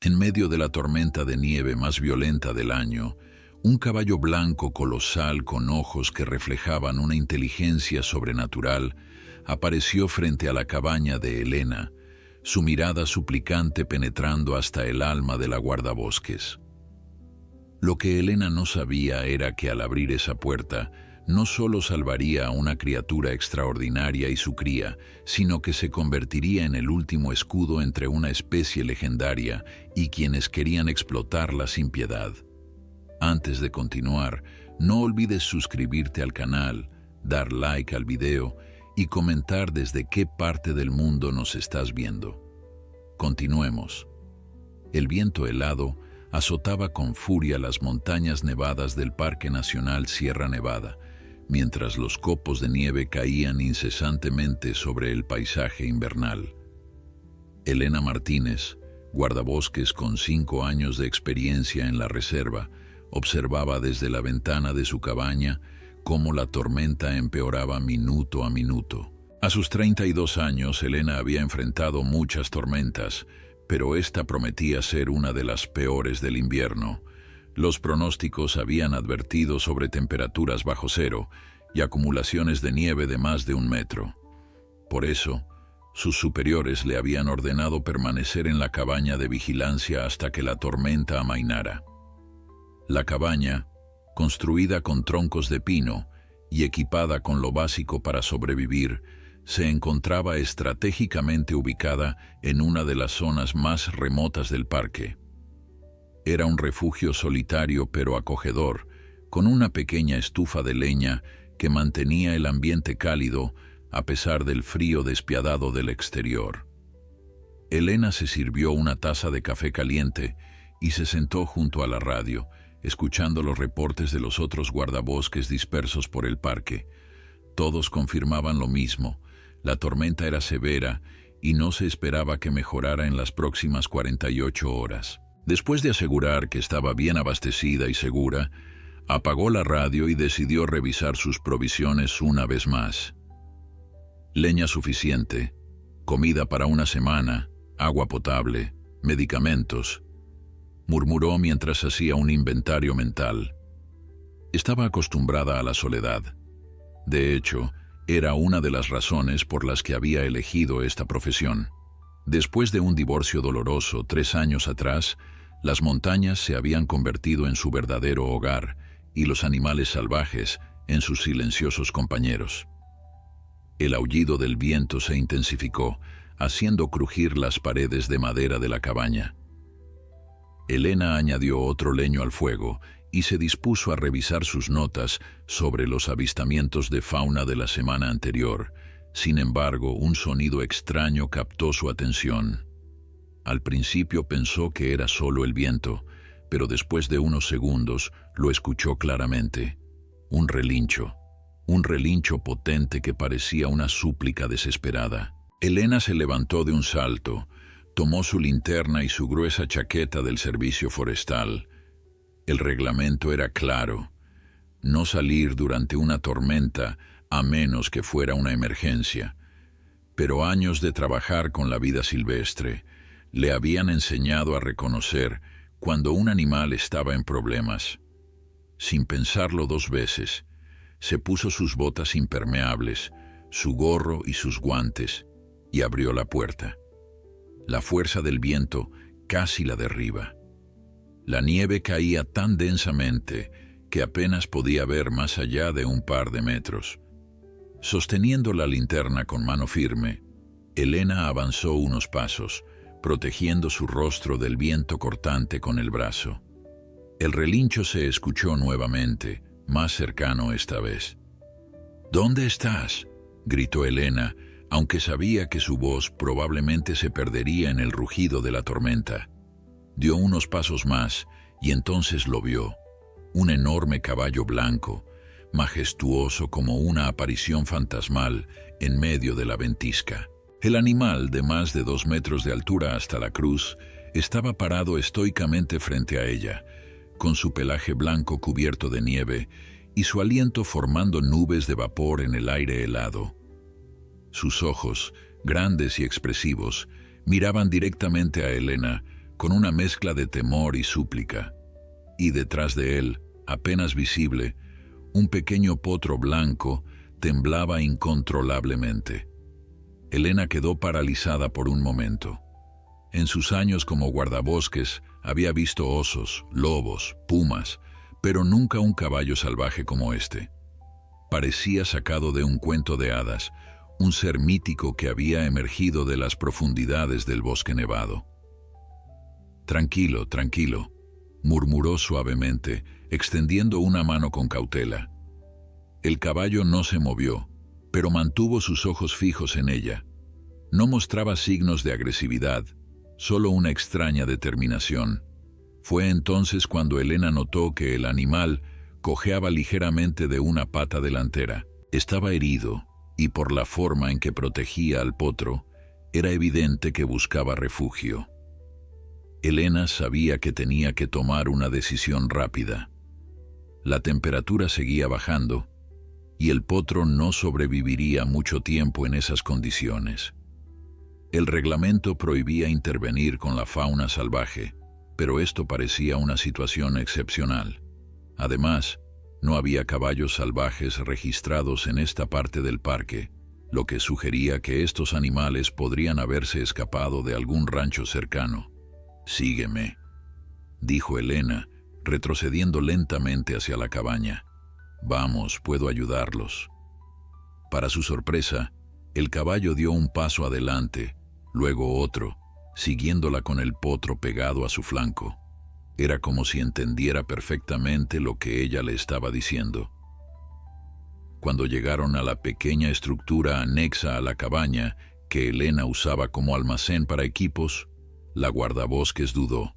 En medio de la tormenta de nieve más violenta del año, un caballo blanco colosal con ojos que reflejaban una inteligencia sobrenatural apareció frente a la cabaña de Elena, su mirada suplicante penetrando hasta el alma de la guardabosques. Lo que Elena no sabía era que al abrir esa puerta, no solo salvaría a una criatura extraordinaria y su cría, sino que se convertiría en el último escudo entre una especie legendaria y quienes querían explotarla sin piedad. Antes de continuar, no olvides suscribirte al canal, dar like al video y comentar desde qué parte del mundo nos estás viendo. Continuemos. El viento helado azotaba con furia las montañas nevadas del Parque Nacional Sierra Nevada, mientras los copos de nieve caían incesantemente sobre el paisaje invernal. Elena Martínez, guardabosques con 5 años de experiencia en la reserva, observaba desde la ventana de su cabaña cómo la tormenta empeoraba minuto a minuto. A sus 32 años, Elena había enfrentado muchas tormentas, pero esta prometía ser una de las peores del invierno. Los pronósticos habían advertido sobre temperaturas bajo cero y acumulaciones de nieve de más de 1 metro. Por eso, sus superiores le habían ordenado permanecer en la cabaña de vigilancia hasta que la tormenta amainara. La cabaña, construida con troncos de pino y equipada con lo básico para sobrevivir, se encontraba estratégicamente ubicada en una de las zonas más remotas del parque. Era un refugio solitario pero acogedor, con una pequeña estufa de leña que mantenía el ambiente cálido a pesar del frío despiadado del exterior. Elena se sirvió una taza de café caliente y se sentó junto a la radio, escuchando los reportes de los otros guardabosques dispersos por el parque. Todos confirmaban lo mismo: la tormenta era severa y no se esperaba que mejorara en las próximas 48 horas. Después de asegurar que estaba bien abastecida y segura, apagó la radio y decidió revisar sus provisiones una vez más. Leña suficiente, comida para una semana, agua potable, medicamentos, murmuró mientras hacía un inventario mental. Estaba acostumbrada a la soledad. De hecho, era una de las razones por las que había elegido esta profesión. Después de un divorcio doloroso 3 años atrás, las montañas se habían convertido en su verdadero hogar y los animales salvajes en sus silenciosos compañeros. El aullido del viento se intensificó, haciendo crujir las paredes de madera de la cabaña. Elena añadió otro leño al fuego y se dispuso a revisar sus notas sobre los avistamientos de fauna de la semana anterior. Sin embargo, un sonido extraño captó su atención. Al principio pensó que era solo el viento, pero después de unos segundos lo escuchó claramente. Un relincho potente que parecía una súplica desesperada. Elena se levantó de un salto, tomó su linterna y su gruesa chaqueta del servicio forestal. El reglamento era claro: no salir durante una tormenta a menos que fuera una emergencia. Pero años de trabajar con la vida silvestre le habían enseñado a reconocer cuando un animal estaba en problemas. Sin pensarlo 2 veces, se puso sus botas impermeables, su gorro y sus guantes, y abrió la puerta. La fuerza del viento casi la derriba. La nieve caía tan densamente que apenas podía ver más allá de un par de metros. Sosteniendo la linterna con mano firme, Elena avanzó unos pasos, protegiendo su rostro del viento cortante con el brazo. El relincho se escuchó nuevamente, más cercano esta vez. «¿Dónde estás?», gritó Elena, aunque sabía que su voz probablemente se perdería en el rugido de la tormenta. Dio unos pasos más y entonces lo vio: un enorme caballo blanco, majestuoso como una aparición fantasmal en medio de la ventisca. El animal, de más de 2 metros de altura hasta la cruz, estaba parado estoicamente frente a ella, con su pelaje blanco cubierto de nieve y su aliento formando nubes de vapor en el aire helado. Sus ojos, grandes y expresivos, miraban directamente a Elena, con una mezcla de temor y súplica, y detrás de él, apenas visible, un pequeño potro blanco temblaba incontrolablemente. Elena quedó paralizada por un momento. En sus años como guardabosques había visto osos, lobos, pumas, pero nunca un caballo salvaje como este. Parecía sacado de un cuento de hadas, un ser mítico que había emergido de las profundidades del bosque nevado. «Tranquilo, tranquilo», murmuró suavemente, extendiendo una mano con cautela. El caballo no se movió, pero mantuvo sus ojos fijos en ella. No mostraba signos de agresividad, solo una extraña determinación. Fue entonces cuando Elena notó que el animal cojeaba ligeramente de una pata delantera. Estaba herido, y por la forma en que protegía al potro, era evidente que buscaba refugio. Elena sabía que tenía que tomar una decisión rápida. La temperatura seguía bajando, y el potro no sobreviviría mucho tiempo en esas condiciones. El reglamento prohibía intervenir con la fauna salvaje, pero esto parecía una situación excepcional. Además, no había caballos salvajes registrados en esta parte del parque, lo que sugería que estos animales podrían haberse escapado de algún rancho cercano. «Sígueme», dijo Elena, retrocediendo lentamente hacia la cabaña. «Vamos, puedo ayudarlos». Para su sorpresa, el caballo dio un paso adelante, luego otro, siguiéndola con el potro pegado a su flanco. Era como si entendiera perfectamente lo que ella le estaba diciendo. Cuando llegaron a la pequeña estructura anexa a la cabaña que Elena usaba como almacén para equipos, la guardabosques dudó.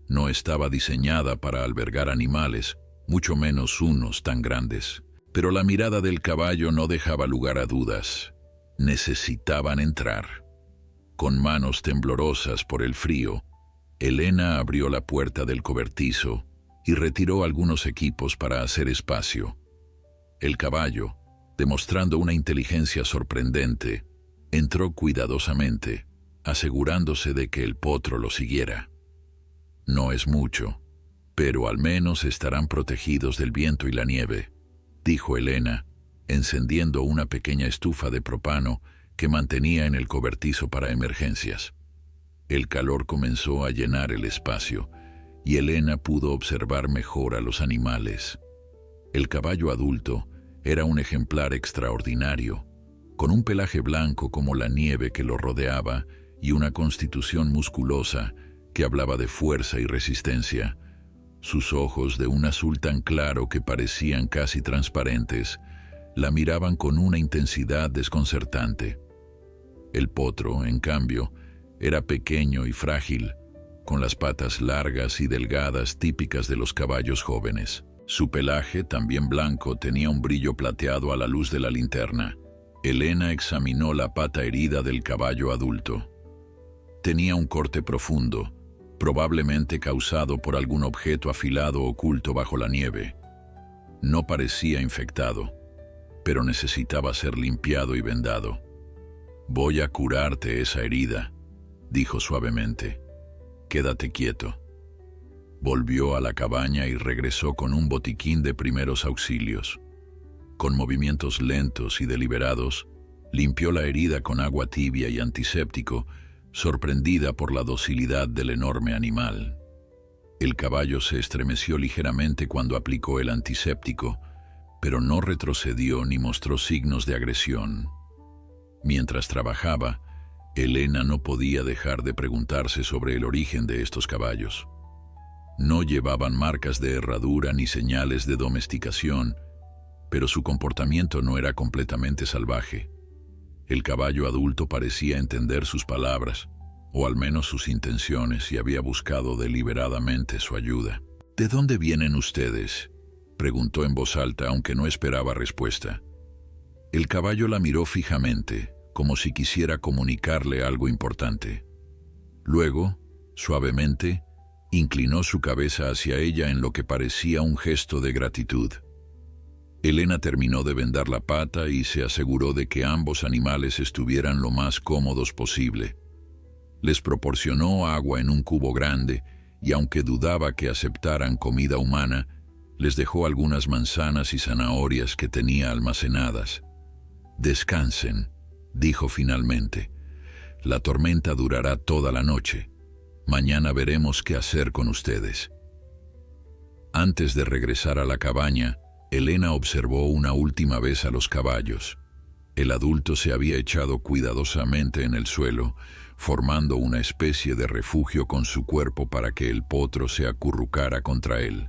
No estaba diseñada para albergar animales, mucho menos unos tan grandes. Pero la mirada del caballo no dejaba lugar a dudas. Necesitaban entrar. Con manos temblorosas por el frío, Elena abrió la puerta del cobertizo y retiró algunos equipos para hacer espacio. El caballo, demostrando una inteligencia sorprendente, entró cuidadosamente, asegurándose de que el potro lo siguiera. «No es mucho, pero al menos estarán protegidos del viento y la nieve», dijo Elena, encendiendo una pequeña estufa de propano que mantenía en el cobertizo para emergencias. El calor comenzó a llenar el espacio, y Elena pudo observar mejor a los animales. El caballo adulto era un ejemplar extraordinario, con un pelaje blanco como la nieve que lo rodeaba y una constitución musculosa que hablaba de fuerza y resistencia. Sus ojos, de un azul tan claro que parecían casi transparentes, la miraban con una intensidad desconcertante. El potro, en cambio, era pequeño y frágil, con las patas largas y delgadas típicas de los caballos jóvenes. Su pelaje, también blanco, tenía un brillo plateado a la luz de la linterna. Elena examinó la pata herida del caballo adulto. Tenía un corte profundo, probablemente causado por algún objeto afilado oculto bajo la nieve. No parecía infectado, pero necesitaba ser limpiado y vendado. «Voy a curarte esa herida», dijo suavemente. «Quédate quieto». Volvió a la cabaña y regresó con un botiquín de primeros auxilios. Con movimientos lentos y deliberados, limpió la herida con agua tibia y antiséptico, sorprendida por la docilidad del enorme animal. El caballo se estremeció ligeramente cuando aplicó el antiséptico, pero no retrocedió ni mostró signos de agresión. Mientras trabajaba, Elena no podía dejar de preguntarse sobre el origen de estos caballos. No llevaban marcas de herradura ni señales de domesticación, pero su comportamiento no era completamente salvaje. El caballo adulto parecía entender sus palabras, o al menos sus intenciones, y había buscado deliberadamente su ayuda. «¿De dónde vienen ustedes?», preguntó en voz alta, aunque no esperaba respuesta. El caballo la miró fijamente, como si quisiera comunicarle algo importante. Luego, suavemente, inclinó su cabeza hacia ella en lo que parecía un gesto de gratitud. Elena terminó de vendar la pata y se aseguró de que ambos animales estuvieran lo más cómodos posible. Les proporcionó agua en un cubo grande y aunque dudaba que aceptaran comida humana, les dejó algunas manzanas y zanahorias que tenía almacenadas. «Descansen», dijo finalmente. «La tormenta durará toda la noche. Mañana veremos qué hacer con ustedes». Antes de regresar a la cabaña, Elena observó una última vez a los caballos. El adulto se había echado cuidadosamente en el suelo, formando una especie de refugio con su cuerpo para que el potro se acurrucara contra él.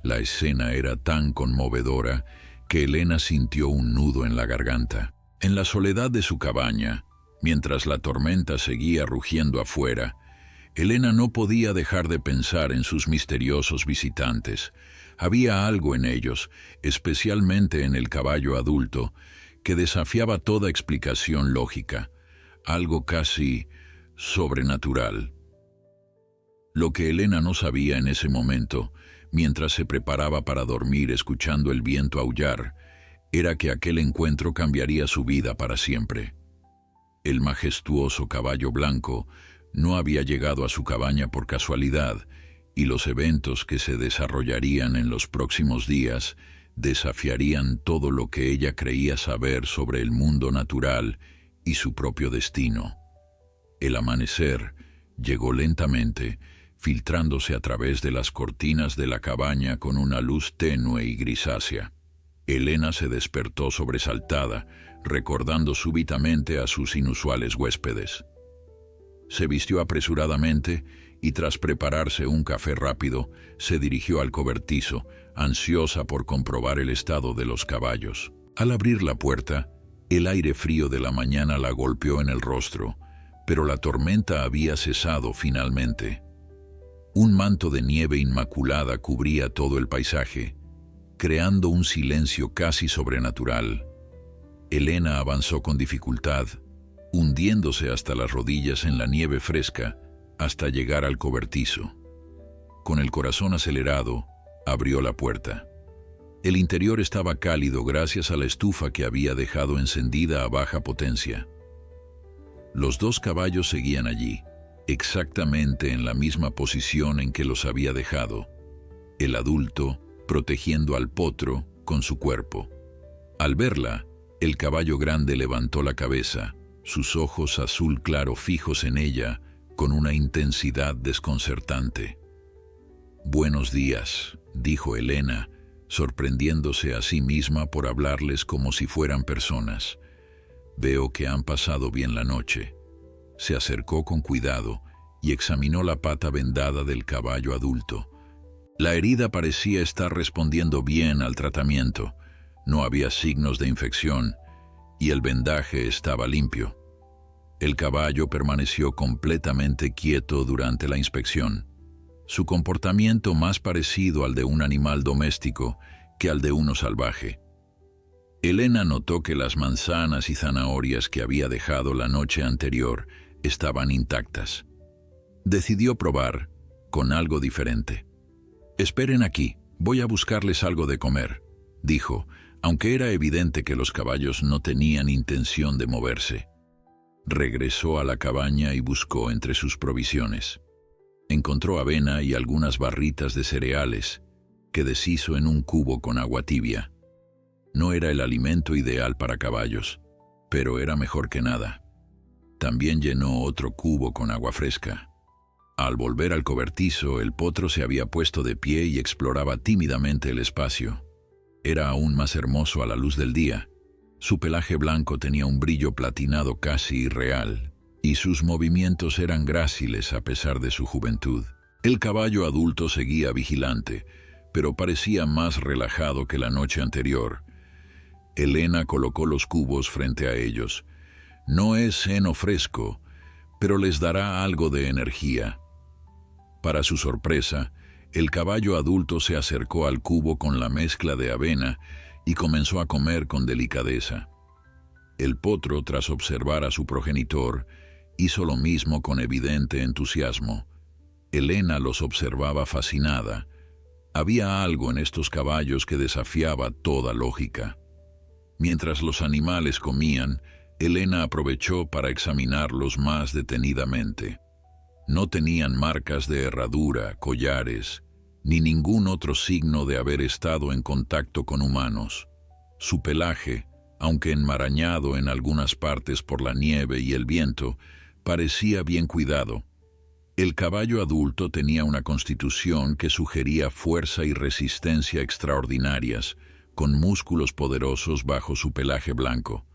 La escena era tan conmovedora que Elena sintió un nudo en la garganta. En la soledad de su cabaña, mientras la tormenta seguía rugiendo afuera, Elena no podía dejar de pensar en sus misteriosos visitantes. Había algo en ellos, especialmente en el caballo adulto, que desafiaba toda explicación lógica, algo casi sobrenatural. Lo que Elena no sabía en ese momento, mientras se preparaba para dormir escuchando el viento aullar, era que aquel encuentro cambiaría su vida para siempre. El majestuoso caballo blanco no había llegado a su cabaña por casualidad, y los eventos que se desarrollarían en los próximos días desafiarían todo lo que ella creía saber sobre el mundo natural y su propio destino. El amanecer llegó lentamente, filtrándose a través de las cortinas de la cabaña con una luz tenue y grisácea. Elena se despertó sobresaltada, recordando súbitamente a sus inusuales huéspedes. Se vistió apresuradamente y tras prepararse un café rápido, se dirigió al cobertizo, ansiosa por comprobar el estado de los caballos. Al abrir la puerta, el aire frío de la mañana la golpeó en el rostro, pero la tormenta había cesado finalmente. Un manto de nieve inmaculada cubría todo el paisaje, creando un silencio casi sobrenatural. Elena avanzó con dificultad, hundiéndose hasta las rodillas en la nieve fresca, hasta llegar al cobertizo. Con el corazón acelerado, abrió la puerta. El interior estaba cálido gracias a la estufa que había dejado encendida a baja potencia. Los dos caballos seguían allí, exactamente en la misma posición en que los había dejado, el adulto protegiendo al potro con su cuerpo. Al verla, el caballo grande levantó la cabeza, sus ojos azul claro fijos en ella, con una intensidad desconcertante. «Buenos días», dijo Elena, sorprendiéndose a sí misma por hablarles como si fueran personas. «Veo que han pasado bien la noche». Se acercó con cuidado y examinó la pata vendada del caballo adulto. La herida parecía estar respondiendo bien al tratamiento. No había signos de infección y el vendaje estaba limpio. El caballo permaneció completamente quieto durante la inspección, su comportamiento más parecido al de un animal doméstico que al de uno salvaje. Elena notó que las manzanas y zanahorias que había dejado la noche anterior estaban intactas. Decidió probar con algo diferente. «Esperen aquí, voy a buscarles algo de comer», dijo, aunque era evidente que los caballos no tenían intención de moverse. Regresó a la cabaña y buscó entre sus provisiones. Encontró avena y algunas barritas de cereales, que deshizo en un cubo con agua tibia. No era el alimento ideal para caballos, pero era mejor que nada. También llenó otro cubo con agua fresca. Al volver al cobertizo, el potro se había puesto de pie y exploraba tímidamente el espacio. Era aún más hermoso a la luz del día. Su pelaje blanco tenía un brillo platinado casi irreal, y sus movimientos eran gráciles a pesar de su juventud. El caballo adulto seguía vigilante, pero parecía más relajado que la noche anterior. Elena colocó los cubos frente a ellos. No es heno fresco, pero les dará algo de energía. Para su sorpresa, el caballo adulto se acercó al cubo con la mezcla de avena y comenzó a comer con delicadeza. El potro, tras observar a su progenitor, hizo lo mismo con evidente entusiasmo. Elena los observaba fascinada. Había algo en estos caballos que desafiaba toda lógica. Mientras los animales comían, Elena aprovechó para examinarlos más detenidamente. No tenían marcas de herradura, collares, ni ningún otro signo de haber estado en contacto con humanos. Su pelaje, aunque enmarañado en algunas partes por la nieve y el viento, parecía bien cuidado. El caballo adulto tenía una constitución que sugería fuerza y resistencia extraordinarias, con músculos poderosos bajo su pelaje blanco.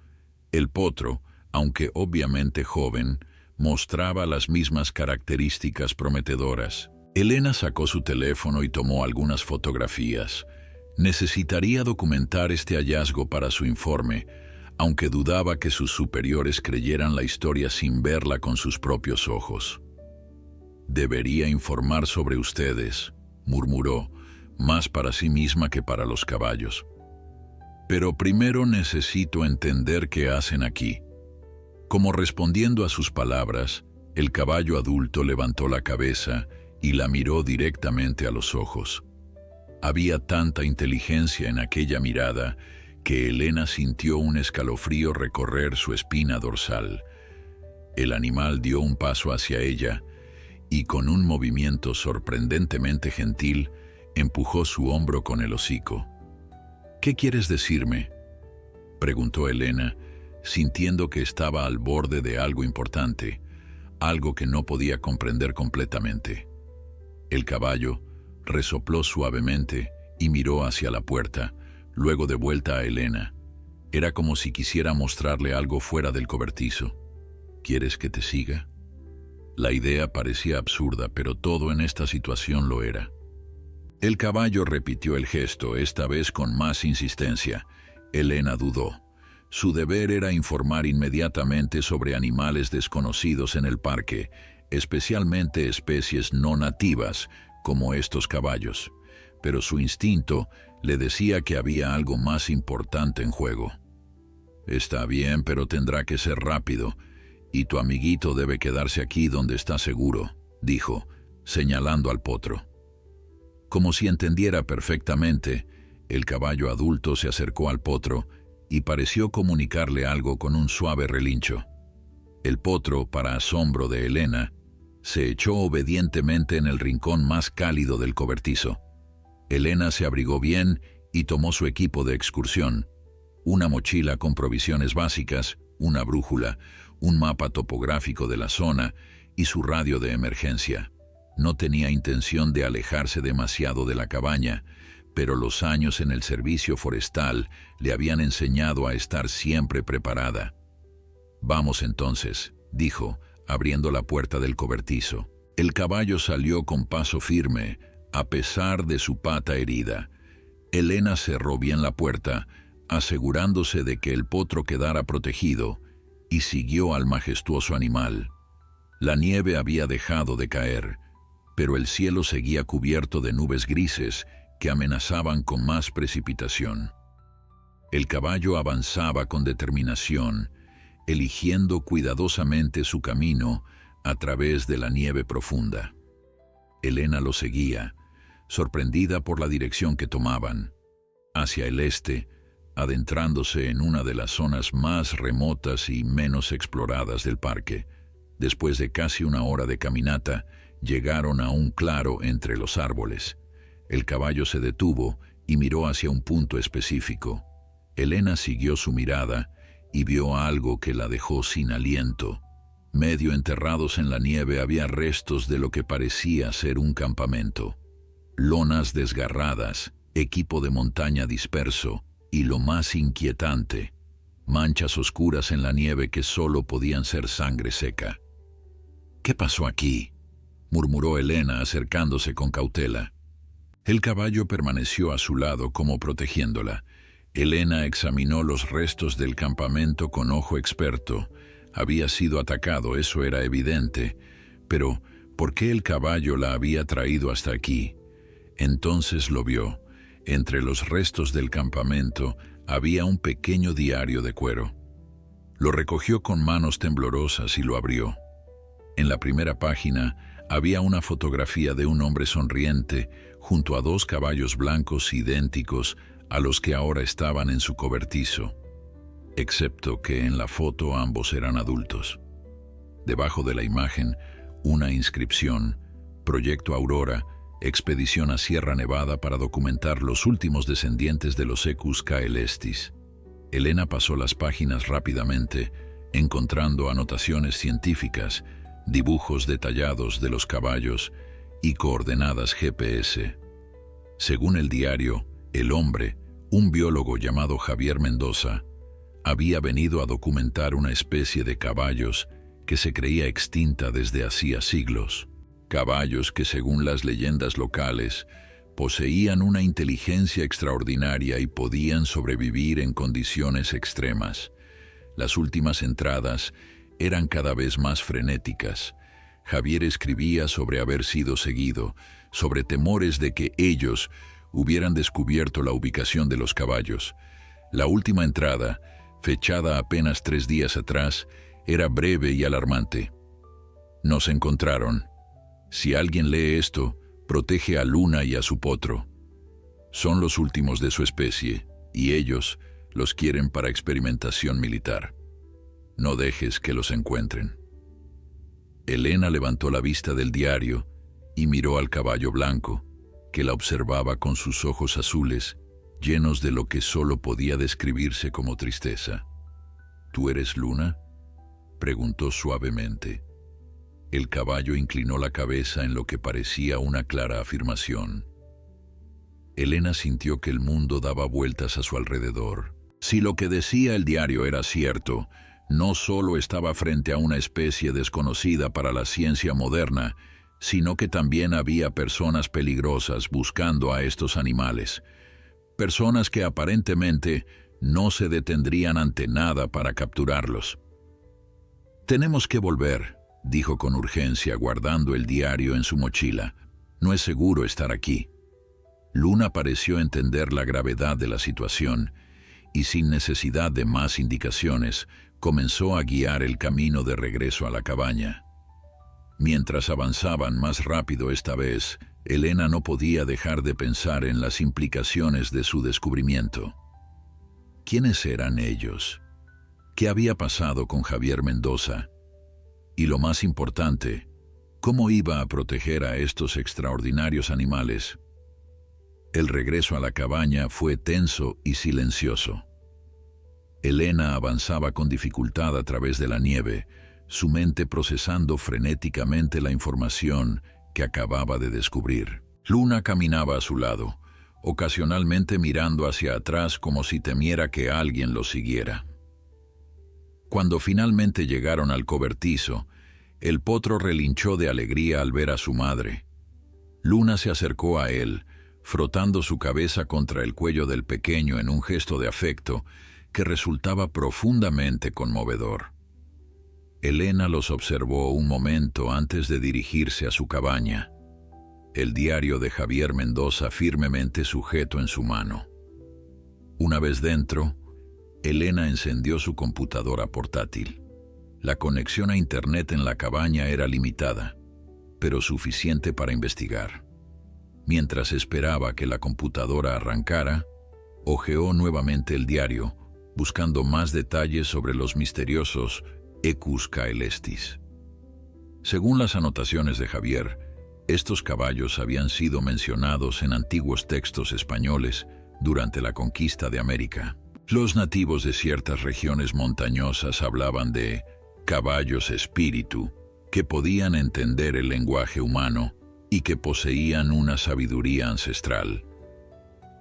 El potro, aunque obviamente joven, mostraba las mismas características prometedoras. Elena sacó su teléfono y tomó algunas fotografías. Necesitaría documentar este hallazgo para su informe, aunque dudaba que sus superiores creyeran la historia sin verla con sus propios ojos. «Debería informar sobre ustedes», murmuró, más para sí misma que para los caballos. «Pero primero necesito entender qué hacen aquí». Como respondiendo a sus palabras, el caballo adulto levantó la cabeza y la miró directamente a los ojos. Había tanta inteligencia en aquella mirada que Elena sintió un escalofrío recorrer su espina dorsal. El animal dio un paso hacia ella y con un movimiento sorprendentemente gentil empujó su hombro con el hocico. «¿Qué quieres decirme?», preguntó Elena, sintiendo que estaba al borde de algo importante, algo que no podía comprender completamente. El caballo resopló suavemente y miró hacia la puerta, luego de vuelta a Elena. Era como si quisiera mostrarle algo fuera del cobertizo. «¿Quieres que te siga?». La idea parecía absurda, pero todo en esta situación lo era. El caballo repitió el gesto, esta vez con más insistencia. Elena dudó. Su deber era informar inmediatamente sobre animales desconocidos en el parque, especialmente especies no nativas, como estos caballos. Pero su instinto le decía que había algo más importante en juego. «Está bien, pero tendrá que ser rápido, y tu amiguito debe quedarse aquí donde está seguro», dijo, señalando al potro. Como si entendiera perfectamente, el caballo adulto se acercó al potro y pareció comunicarle algo con un suave relincho. El potro, para asombro de Elena, se echó obedientemente en el rincón más cálido del cobertizo. Elena se abrigó bien y tomó su equipo de excursión: una mochila con provisiones básicas, una brújula, un mapa topográfico de la zona y su radio de emergencia. No tenía intención de alejarse demasiado de la cabaña, pero los años en el servicio forestal le habían enseñado a estar siempre preparada. «Vamos entonces», dijo, abriendo la puerta del cobertizo. El caballo salió con paso firme, a pesar de su pata herida. Elena cerró bien la puerta, asegurándose de que el potro quedara protegido, y siguió al majestuoso animal. La nieve había dejado de caer, pero el cielo seguía cubierto de nubes grises que amenazaban con más precipitación. El caballo avanzaba con determinación, eligiendo cuidadosamente su camino a través de la nieve profunda. Elena lo seguía, sorprendida por la dirección que tomaban, hacia el este, adentrándose en una de las zonas más remotas y menos exploradas del parque. Después de casi una hora de caminata, llegaron a un claro entre los árboles. El caballo se detuvo y miró hacia un punto específico. Elena siguió su mirada y vio algo que la dejó sin aliento. Medio enterrados en la nieve había restos de lo que parecía ser un campamento. Lonas desgarradas, equipo de montaña disperso y, lo más inquietante, manchas oscuras en la nieve que solo podían ser sangre seca. «¿Qué pasó aquí?», murmuró Elena acercándose con cautela. El caballo permaneció a su lado como protegiéndola. Elena examinó los restos del campamento con ojo experto. Había sido atacado, eso era evidente, pero ¿por qué el caballo la había traído hasta aquí? Entonces lo vio. Entre los restos del campamento había un pequeño diario de cuero. Lo recogió con manos temblorosas y lo abrió. En la primera página había una fotografía de un hombre sonriente junto a dos caballos blancos idénticos a los que ahora estaban en su cobertizo, excepto que en la foto ambos eran adultos. Debajo de la imagen, una inscripción: Proyecto Aurora, expedición a Sierra Nevada para documentar los últimos descendientes de los Equus caelestis. Elena pasó las páginas rápidamente, encontrando anotaciones científicas, dibujos detallados de los caballos y coordenadas GPS. Según el diario, el hombre, un biólogo llamado Javier Mendoza, había venido a documentar una especie de caballos que se creía extinta desde hacía siglos. Caballos que, según las leyendas locales, poseían una inteligencia extraordinaria y podían sobrevivir en condiciones extremas. Las últimas entradas eran cada vez más frenéticas. Javier escribía sobre haber sido seguido, sobre temores de que ellos hubieran descubierto la ubicación de los caballos. La última entrada, fechada apenas 3 días atrás, era breve y alarmante. Nos encontraron. Si alguien lee esto, protege a Luna y a su potro. Son los últimos de su especie, y ellos los quieren para experimentación militar. No dejes que los encuentren. Elena levantó la vista del diario y miró al caballo blanco, que la observaba con sus ojos azules, llenos de lo que solo podía describirse como tristeza. ¿Tú eres Luna?, preguntó suavemente. El caballo inclinó la cabeza en lo que parecía una clara afirmación. Elena sintió que el mundo daba vueltas a su alrededor. Si lo que decía el diario era cierto, no solo estaba frente a una especie desconocida para la ciencia moderna, sino que también había personas peligrosas buscando a estos animales. Personas que aparentemente no se detendrían ante nada para capturarlos. «Tenemos que volver», dijo con urgencia, guardando el diario en su mochila. «No es seguro estar aquí». Luna pareció entender la gravedad de la situación y, sin necesidad de más indicaciones, comenzó a guiar el camino de regreso a la cabaña. Mientras avanzaban más rápido esta vez, Elena no podía dejar de pensar en las implicaciones de su descubrimiento. ¿Quiénes eran ellos? ¿Qué había pasado con Javier Mendoza? Y lo más importante, ¿cómo iba a proteger a estos extraordinarios animales? El regreso a la cabaña fue tenso y silencioso. Elena avanzaba con dificultad a través de la nieve, su mente procesando frenéticamente la información que acababa de descubrir. Luna caminaba a su lado, ocasionalmente mirando hacia atrás como si temiera que alguien lo siguiera. Cuando finalmente llegaron al cobertizo, el potro relinchó de alegría al ver a su madre. Luna se acercó a él, frotando su cabeza contra el cuello del pequeño en un gesto de afecto que resultaba profundamente conmovedor. Elena los observó un momento antes de dirigirse a su cabaña, el diario de Javier Mendoza firmemente sujeto en su mano. Una vez dentro, Elena encendió su computadora portátil. La conexión a Internet en la cabaña era limitada, pero suficiente para investigar. Mientras esperaba que la computadora arrancara, hojeó nuevamente el diario, buscando más detalles sobre los misteriosos Equus caelestis. Según las anotaciones de Javier, estos caballos habían sido mencionados en antiguos textos españoles durante la conquista de América. Los nativos de ciertas regiones montañosas hablaban de caballos espíritu, que podían entender el lenguaje humano y que poseían una sabiduría ancestral.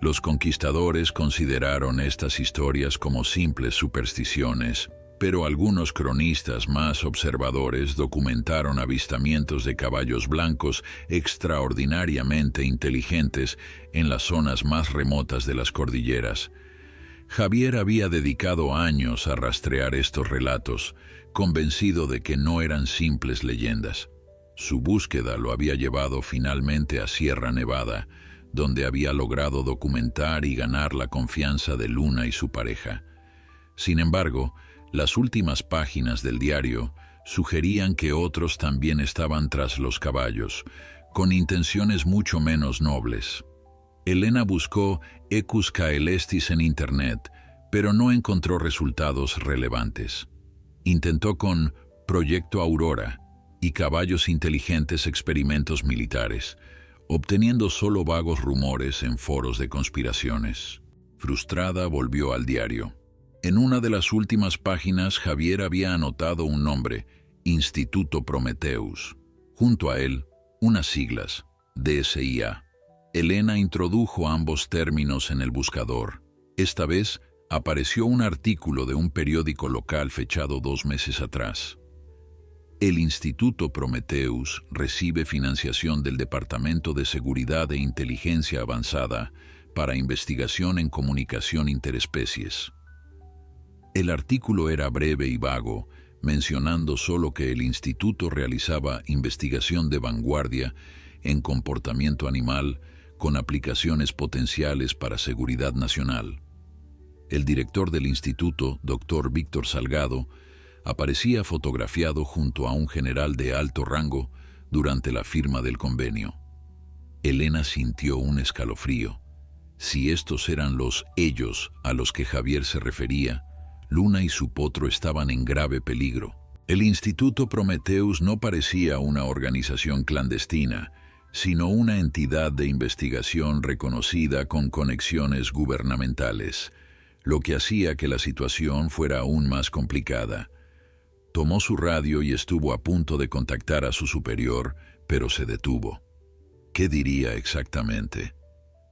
Los conquistadores consideraron estas historias como simples supersticiones, pero algunos cronistas más observadores documentaron avistamientos de caballos blancos extraordinariamente inteligentes en las zonas más remotas de las cordilleras. Javier había dedicado años a rastrear estos relatos, convencido de que no eran simples leyendas. Su búsqueda lo había llevado finalmente a Sierra Nevada, donde había logrado documentar y ganar la confianza de Luna y su pareja. Sin embargo, las últimas páginas del diario sugerían que otros también estaban tras los caballos, con intenciones mucho menos nobles. Elena buscó Equus caelestis en Internet, pero no encontró resultados relevantes. Intentó con Proyecto Aurora, y caballos inteligentes experimentos militares, obteniendo solo vagos rumores en foros de conspiraciones. Frustrada, volvió al diario. En una de las últimas páginas, Javier había anotado un nombre: Instituto Prometheus. Junto a él, unas siglas: DSIA. Elena introdujo ambos términos en el buscador. Esta vez apareció un artículo de un periódico local fechado 2 meses atrás. El Instituto Prometheus recibe financiación del Departamento de Seguridad e Inteligencia Avanzada para investigación en comunicación interespecies. El artículo era breve y vago, mencionando solo que el instituto realizaba investigación de vanguardia en comportamiento animal con aplicaciones potenciales para seguridad nacional. El director del instituto, Dr. Víctor Salgado, aparecía fotografiado junto a un general de alto rango durante la firma del convenio. Elena sintió un escalofrío. Si estos eran los ellos a los que Javier se refería, Luna y su potro estaban en grave peligro. El Instituto Prometheus no parecía una organización clandestina, sino una entidad de investigación reconocida con conexiones gubernamentales, lo que hacía que la situación fuera aún más complicada. Tomó su radio y estuvo a punto de contactar a su superior, pero se detuvo. ¿Qué diría exactamente?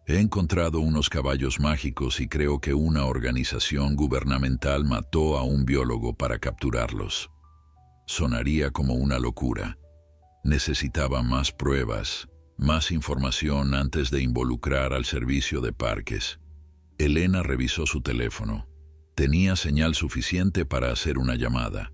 He encontrado unos caballos mágicos y creo que una organización gubernamental mató a un biólogo para capturarlos. Sonaría como una locura. Necesitaba más pruebas, más información antes de involucrar al servicio de parques. Elena revisó su teléfono. Tenía señal suficiente para hacer una llamada.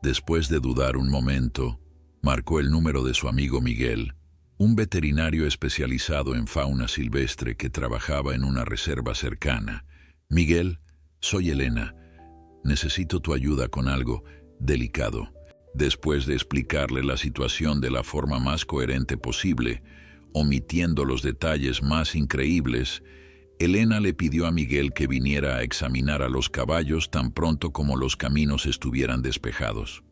Después de dudar un momento, marcó el número de su amigo Miguel, un veterinario especializado en fauna silvestre que trabajaba en una reserva cercana. Miguel, soy Elena. Necesito tu ayuda con algo delicado. Después de explicarle la situación de la forma más coherente posible, omitiendo los detalles más increíbles, Elena le pidió a Miguel que viniera a examinar a los caballos tan pronto como los caminos estuvieran despejados.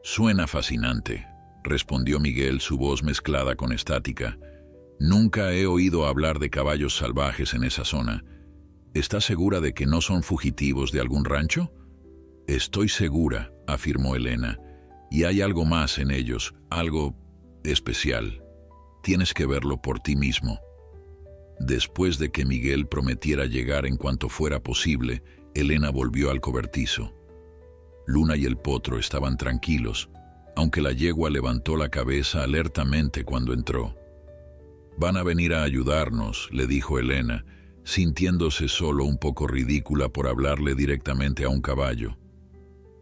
Suena fascinante, respondió Miguel, su voz mezclada con estática. Nunca he oído hablar de caballos salvajes en esa zona. ¿Estás segura de que no son fugitivos de algún rancho? Estoy segura, afirmó Elena, y hay algo más en ellos, algo especial. Tienes que verlo por ti mismo. Después de que Miguel prometiera llegar en cuanto fuera posible, Elena volvió al cobertizo. Luna y el potro estaban tranquilos, aunque la yegua levantó la cabeza alertamente cuando entró. «Van a venir a ayudarnos», le dijo Elena, sintiéndose solo un poco ridícula por hablarle directamente a un caballo.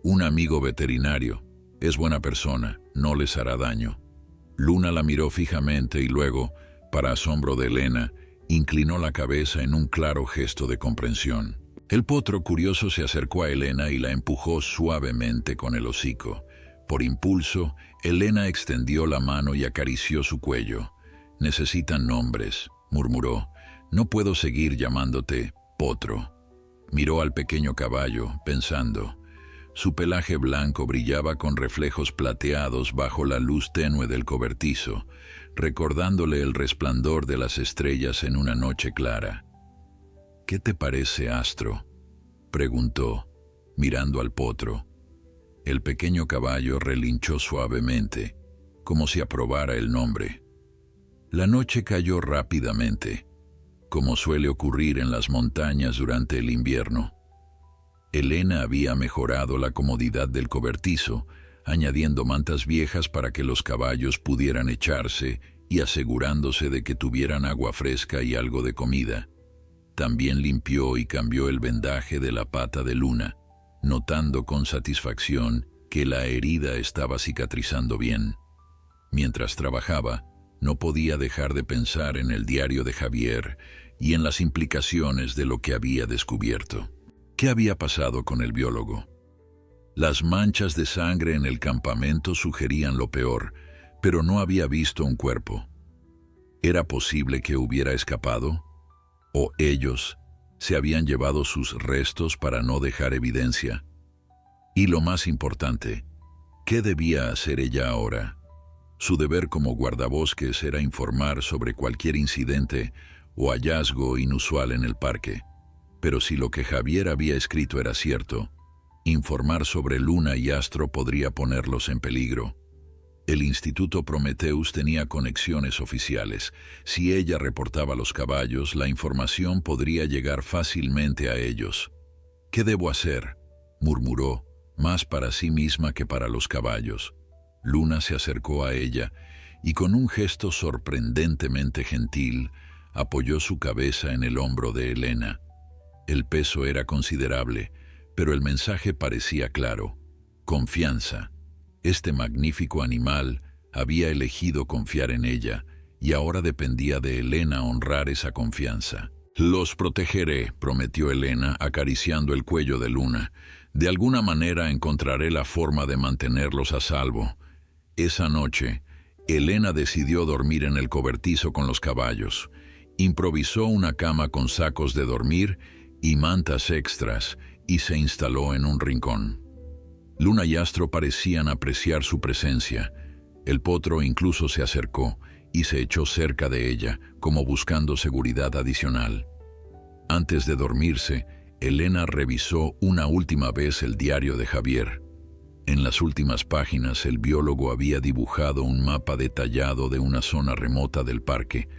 «Un amigo veterinario. Es buena persona, no les hará daño». Luna la miró fijamente y luego, para asombro de Elena, inclinó la cabeza en un claro gesto de comprensión. El potro, curioso, se acercó a Elena y la empujó suavemente con el hocico. Por impulso, Elena extendió la mano y acarició su cuello. «Necesitan nombres», murmuró. «No puedo seguir llamándote potro». Miró al pequeño caballo, pensando. Su pelaje blanco brillaba con reflejos plateados bajo la luz tenue del cobertizo, recordándole el resplandor de las estrellas en una noche clara. «¿Qué te parece, Astro?», preguntó, mirando al potro. El pequeño caballo relinchó suavemente, como si aprobara el nombre. La noche cayó rápidamente, como suele ocurrir en las montañas durante el invierno. Elena había mejorado la comodidad del cobertizo, añadiendo mantas viejas para que los caballos pudieran echarse y asegurándose de que tuvieran agua fresca y algo de comida. También limpió y cambió el vendaje de la pata de Luna, notando con satisfacción que la herida estaba cicatrizando bien. Mientras trabajaba, no podía dejar de pensar en el diario de Javier y en las implicaciones de lo que había descubierto. ¿Qué había pasado con el biólogo? Las manchas de sangre en el campamento sugerían lo peor, pero no había visto un cuerpo. ¿Era posible que hubiera escapado? ¿O ellos se habían llevado sus restos para no dejar evidencia? Y lo más importante, ¿Qué debía hacer ella ahora? Su deber como guardabosques era informar sobre cualquier incidente o hallazgo inusual en el parque. Pero si lo que Javier había escrito era cierto, informar sobre Luna y Astro podría ponerlos en peligro. El Instituto Prometheus tenía conexiones oficiales. Si ella reportaba los caballos, la información podría llegar fácilmente a ellos. «¿Qué debo hacer?», murmuró, más para sí misma que para los caballos. Luna se acercó a ella y con un gesto sorprendentemente gentil apoyó su cabeza en el hombro de Elena. El peso era considerable, pero el mensaje parecía claro: confianza. Este magnífico animal había elegido confiar en ella, y ahora dependía de Elena honrar esa confianza. «Los protegeré», prometió Elena, acariciando el cuello de Luna. «De alguna manera encontraré la forma de mantenerlos a salvo». Esa noche, Elena decidió dormir en el cobertizo con los caballos. Improvisó una cama con sacos de dormir y mantas extras y se instaló en un rincón. Luna y Astro parecían apreciar su presencia. El potro incluso se acercó y se echó cerca de ella, como buscando seguridad adicional. Antes de dormirse, Elena revisó una última vez el diario de Javier. En las últimas páginas, el biólogo había dibujado un mapa detallado de una zona remota del parque,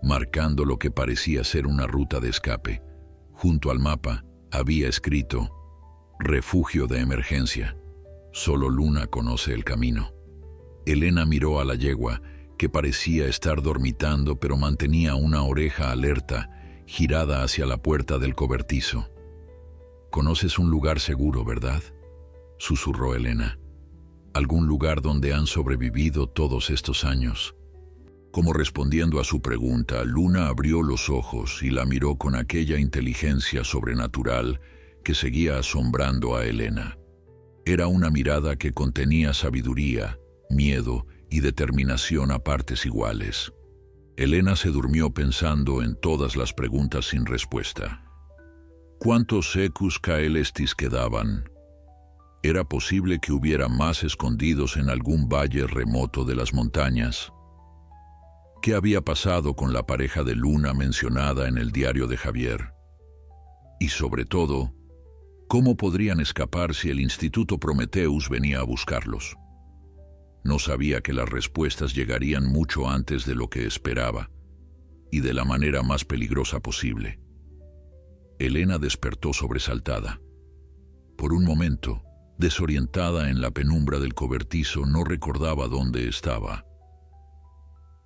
marcando lo que parecía ser una ruta de escape. Junto al mapa había escrito: «Refugio de emergencia. Solo Luna conoce el camino». Elena miró a la yegua, que parecía estar dormitando pero mantenía una oreja alerta, girada hacia la puerta del cobertizo. «Conoces un lugar seguro, ¿verdad?», susurró Elena. «Algún lugar donde han sobrevivido todos estos años». Como respondiendo a su pregunta, Luna abrió los ojos y la miró con aquella inteligencia sobrenatural que seguía asombrando a Elena. Era una mirada que contenía sabiduría, miedo y determinación a partes iguales. Elena se durmió pensando en todas las preguntas sin respuesta. ¿Cuántos secus caelestis quedaban? ¿Era posible que hubiera más escondidos en algún valle remoto de las montañas? ¿Qué había pasado con la pareja de Luna mencionada en el diario de Javier? Y sobre todo, ¿cómo podrían escapar si el Instituto Prometheus venía a buscarlos? No sabía que las respuestas llegarían mucho antes de lo que esperaba, y de la manera más peligrosa posible. Elena despertó sobresaltada. Por un momento, desorientada en la penumbra del cobertizo, no recordaba dónde estaba.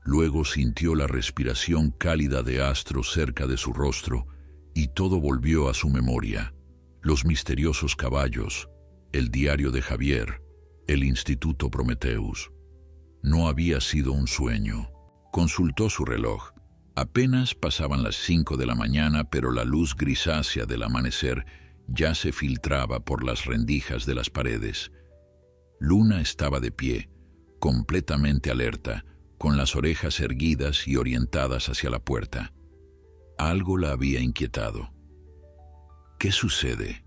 Luego sintió la respiración cálida de Astro cerca de su rostro y todo volvió a su memoria. Los misteriosos caballos, el diario de Javier, el Instituto Prometheus. No había sido un sueño. Consultó su reloj. Apenas pasaban las 5 de la mañana, pero la luz grisácea del amanecer ya se filtraba por las rendijas de las paredes. Luna estaba de pie, completamente alerta, con las orejas erguidas y orientadas hacia la puerta. Algo la había inquietado. «¿Qué sucede?»,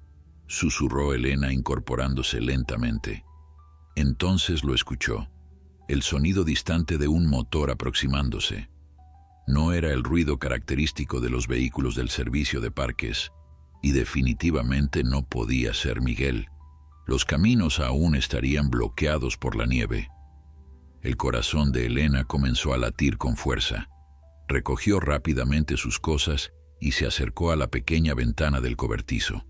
susurró Elena incorporándose lentamente. Entonces lo escuchó, el sonido distante de un motor aproximándose. No era el ruido característico de los vehículos del servicio de parques, y definitivamente no podía ser Miguel. Los caminos aún estarían bloqueados por la nieve. El corazón de Elena comenzó a latir con fuerza. Recogió rápidamente sus cosas y se acercó a la pequeña ventana del cobertizo.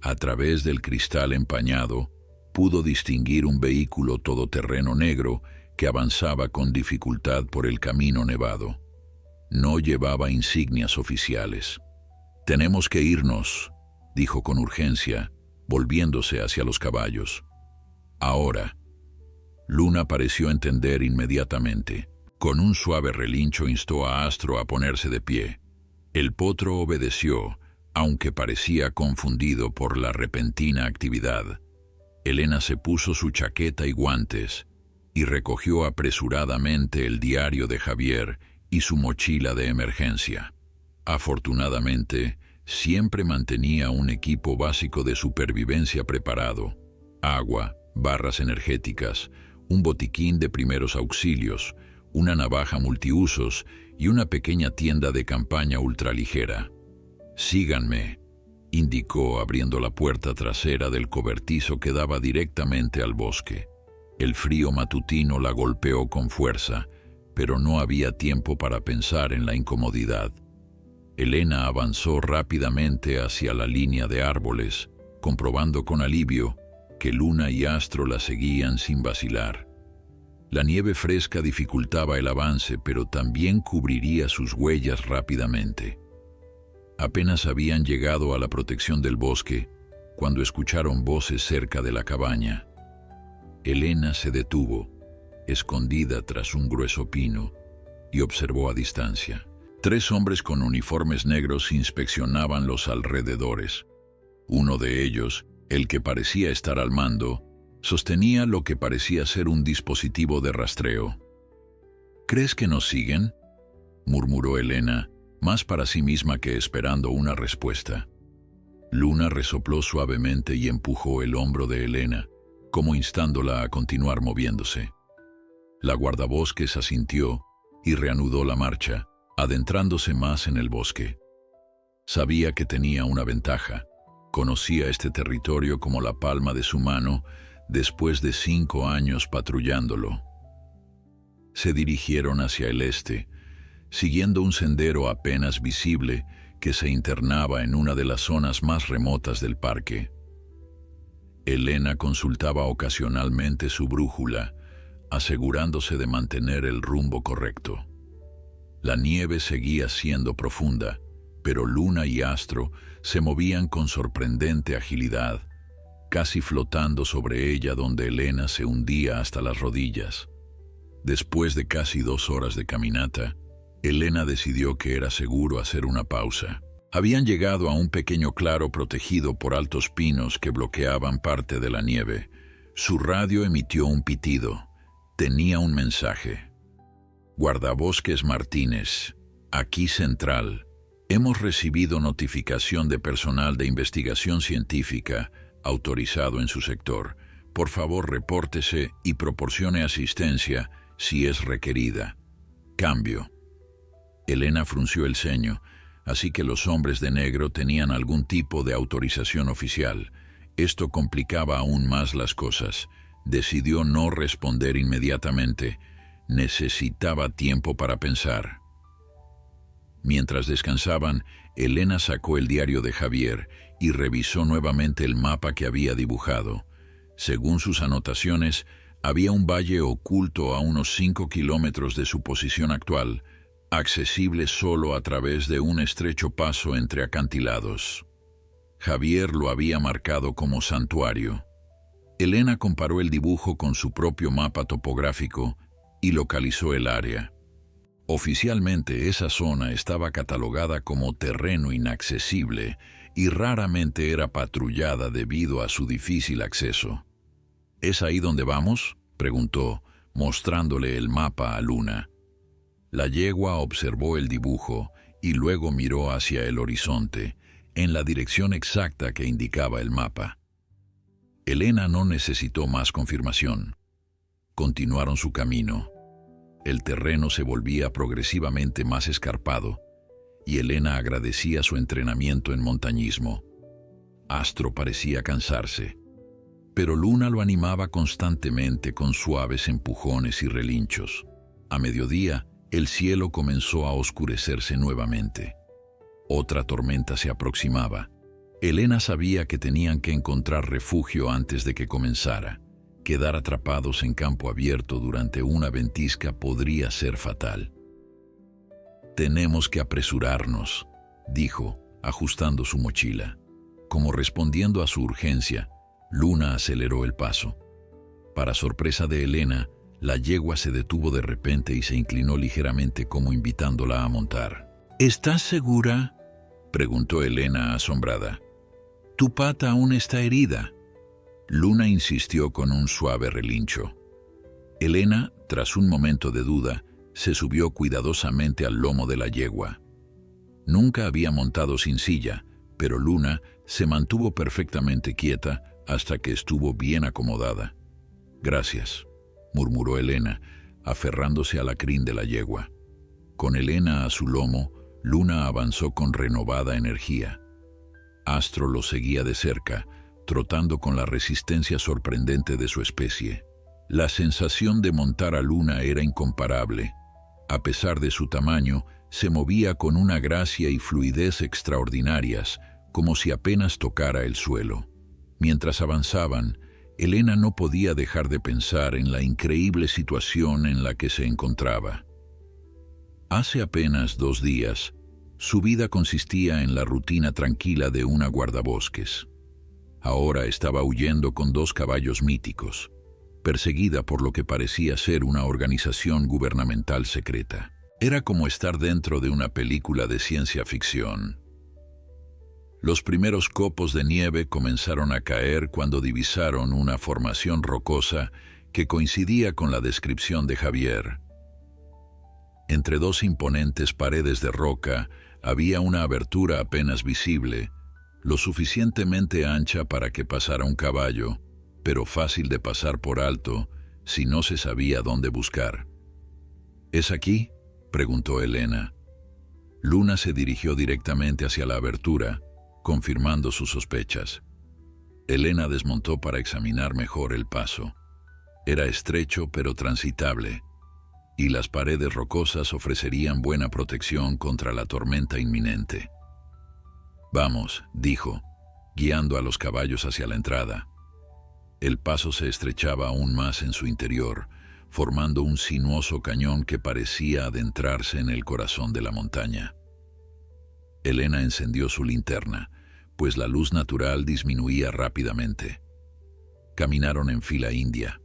A través del cristal empañado, pudo distinguir un vehículo todoterreno negro que avanzaba con dificultad por el camino nevado. No llevaba insignias oficiales. «Tenemos que irnos», dijo con urgencia, volviéndose hacia los caballos. «Ahora». Luna pareció entender inmediatamente. Con un suave relincho instó a Astro a ponerse de pie. El potro obedeció, aunque parecía confundido por la repentina actividad. Elena se puso su chaqueta y guantes y recogió apresuradamente el diario de Javier y su mochila de emergencia. Afortunadamente, siempre mantenía un equipo básico de supervivencia preparado: agua, barras energéticas, un botiquín de primeros auxilios, una navaja multiusos y una pequeña tienda de campaña ultraligera. «Síganme», indicó abriendo la puerta trasera del cobertizo que daba directamente al bosque. El frío matutino la golpeó con fuerza, pero no había tiempo para pensar en la incomodidad. Elena avanzó rápidamente hacia la línea de árboles, comprobando con alivio que Luna y Astro la seguían sin vacilar. La nieve fresca dificultaba el avance, pero también cubriría sus huellas rápidamente. Apenas habían llegado a la protección del bosque cuando escucharon voces cerca de la cabaña. Elena se detuvo, escondida tras un grueso pino, y observó a distancia. 3 hombres con uniformes negros inspeccionaban los alrededores. Uno de ellos, el que parecía estar al mando, sostenía lo que parecía ser un dispositivo de rastreo. «¿Crees que nos siguen?», murmuró Elena, más para sí misma que esperando una respuesta. Luna resopló suavemente y empujó el hombro de Elena, como instándola a continuar moviéndose. La guardabosques asintió y reanudó la marcha, adentrándose más en el bosque. Sabía que tenía una ventaja. Conocía este territorio como la palma de su mano después de 5 años patrullándolo. Se dirigieron hacia el este, siguiendo un sendero apenas visible que se internaba en una de las zonas más remotas del parque. Elena consultaba ocasionalmente su brújula, asegurándose de mantener el rumbo correcto. La nieve seguía siendo profunda, pero Luna y Astro se movían con sorprendente agilidad, casi flotando sobre ella donde Elena se hundía hasta las rodillas. Después de casi 2 horas de caminata, Elena decidió que era seguro hacer una pausa. Habían llegado a un pequeño claro protegido por altos pinos que bloqueaban parte de la nieve. Su radio emitió un pitido. Tenía un mensaje. «Guardabosques Martínez, aquí Central. Hemos recibido notificación de personal de investigación científica autorizado en su sector. Por favor, repórtese y proporcione asistencia si es requerida. Cambio». Elena frunció el ceño, así que los hombres de negro tenían algún tipo de autorización oficial. Esto complicaba aún más las cosas. Decidió no responder inmediatamente. Necesitaba tiempo para pensar. Mientras descansaban, Elena sacó el diario de Javier y revisó nuevamente el mapa que había dibujado. Según sus anotaciones, había un valle oculto a unos 5 kilómetros de su posición actual, accesible solo a través de un estrecho paso entre acantilados. Javier lo había marcado como santuario. Elena comparó el dibujo con su propio mapa topográfico y localizó el área. Oficialmente esa zona estaba catalogada como terreno inaccesible y raramente era patrullada debido a su difícil acceso. «¿Es ahí donde vamos?», preguntó, mostrándole el mapa a Luna. La yegua observó el dibujo y luego miró hacia el horizonte, en la dirección exacta que indicaba el mapa. Elena no necesitó más confirmación. Continuaron su camino. El terreno se volvía progresivamente más escarpado, y Elena agradecía su entrenamiento en montañismo. Astro parecía cansarse, pero Luna lo animaba constantemente con suaves empujones y relinchos. A mediodía, el cielo comenzó a oscurecerse nuevamente. Otra tormenta se aproximaba. Elena sabía que tenían que encontrar refugio antes de que comenzara. Quedar atrapados en campo abierto durante una ventisca podría ser fatal. «Tenemos que apresurarnos», dijo, ajustando su mochila. Como respondiendo a su urgencia, Luna aceleró el paso. Para sorpresa de Elena, la yegua se detuvo de repente y se inclinó ligeramente como invitándola a montar. «¿Estás segura?», preguntó Elena asombrada. «Tu pata aún está herida». Luna insistió con un suave relincho. Elena, tras un momento de duda, se subió cuidadosamente al lomo de la yegua. Nunca había montado sin silla, pero Luna se mantuvo perfectamente quieta hasta que estuvo bien acomodada. Gracias, murmuró Elena, aferrándose a la crin de la yegua. Con Elena a su lomo, Luna avanzó con renovada energía. Astro lo seguía de cerca, trotando con la resistencia sorprendente de su especie. La sensación de montar a Luna era incomparable. A pesar de su tamaño, se movía con una gracia y fluidez extraordinarias, como si apenas tocara el suelo. Mientras avanzaban, Elena no podía dejar de pensar en la increíble situación en la que se encontraba. Hace apenas 2 días, su vida consistía en la rutina tranquila de una guardabosques. Ahora estaba huyendo con 2 caballos míticos, perseguida por lo que parecía ser una organización gubernamental secreta. Era como estar dentro de una película de ciencia ficción. Los primeros copos de nieve comenzaron a caer cuando divisaron una formación rocosa que coincidía con la descripción de Javier. Entre 2 imponentes paredes de roca había una abertura apenas visible, lo suficientemente ancha para que pasara un caballo, pero fácil de pasar por alto si no se sabía dónde buscar. ¿Es aquí?, preguntó Elena. Luna se dirigió directamente hacia la abertura, confirmando sus sospechas. Elena desmontó para examinar mejor el paso. Era estrecho pero transitable, y las paredes rocosas ofrecerían buena protección contra la tormenta inminente. «Vamos», dijo, guiando a los caballos hacia la entrada. El paso se estrechaba aún más en su interior, formando un sinuoso cañón que parecía adentrarse en el corazón de la montaña. Elena encendió su linterna, pues la luz natural disminuía rápidamente. Caminaron en fila india,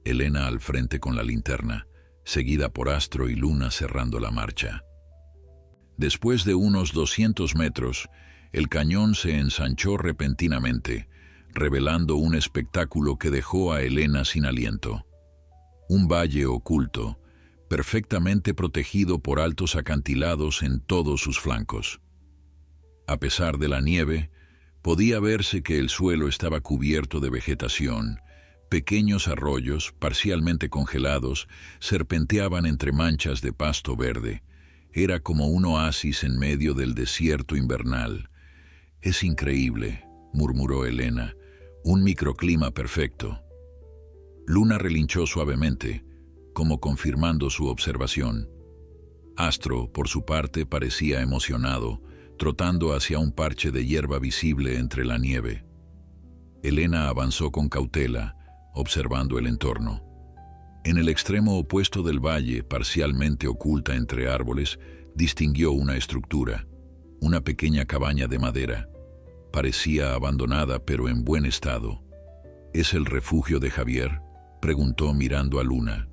Elena al frente con la linterna, seguida por Astro y Luna cerrando la marcha. Después de unos 200 metros, el cañón se ensanchó repentinamente, revelando un espectáculo que dejó a Elena sin aliento. Un valle oculto, perfectamente protegido por altos acantilados en todos sus flancos. A pesar de la nieve, podía verse que el suelo estaba cubierto de vegetación. Pequeños arroyos, parcialmente congelados, serpenteaban entre manchas de pasto verde. Era como un oasis en medio del desierto invernal. «Es increíble», murmuró Elena, «un microclima perfecto». Luna relinchó suavemente, como confirmando su observación. Astro, por su parte, parecía emocionado, trotando hacia un parche de hierba visible entre la nieve. Elena avanzó con cautela, observando el entorno. En el extremo opuesto del valle, parcialmente oculta entre árboles, distinguió una estructura, una pequeña cabaña de madera. Parecía abandonada, pero en buen estado. «¿Es el refugio de Javier?», preguntó mirando a Luna.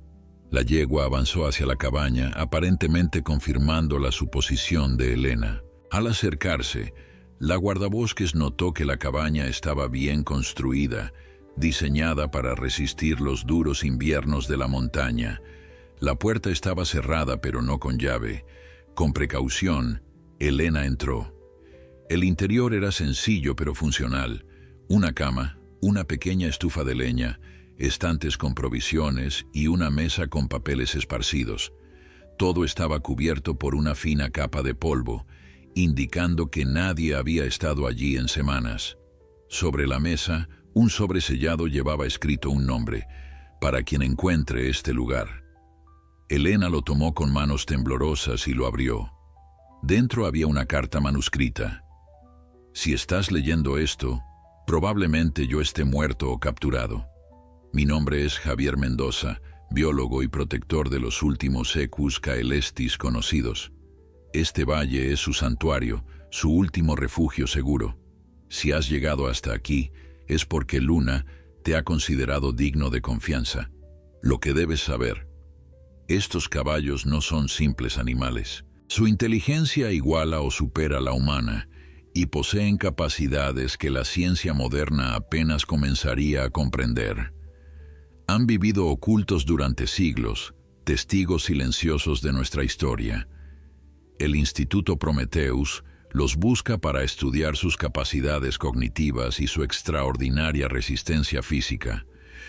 La yegua avanzó hacia la cabaña, aparentemente confirmando la suposición de Elena. Al acercarse, la guardabosques notó que la cabaña estaba bien construida, diseñada para resistir los duros inviernos de la montaña. La puerta estaba cerrada, pero no con llave. Con precaución, Elena entró. El interior era sencillo pero funcional. Una cama, una pequeña estufa de leña, estantes con provisiones y una mesa con papeles esparcidos. Todo estaba cubierto por una fina capa de polvo, indicando que nadie había estado allí en semanas. Sobre la mesa, un sobre sellado llevaba escrito un nombre: «Para quien encuentre este lugar». Elena lo tomó con manos temblorosas y lo abrió. Dentro había una carta manuscrita. «Si estás leyendo esto, probablemente yo esté muerto o capturado. Mi nombre es Javier Mendoza, biólogo y protector de los últimos Equus caelestis conocidos. Este valle es su santuario, su último refugio seguro. Si has llegado hasta aquí, es porque Luna te ha considerado digno de confianza. Lo que debes saber: estos caballos no son simples animales. Su inteligencia iguala o supera la humana, y poseen capacidades que la ciencia moderna apenas comenzaría a comprender. Han vivido ocultos durante siglos, testigos silenciosos de nuestra historia. El Instituto Prometheus los busca para estudiar sus capacidades cognitivas y su extraordinaria resistencia física.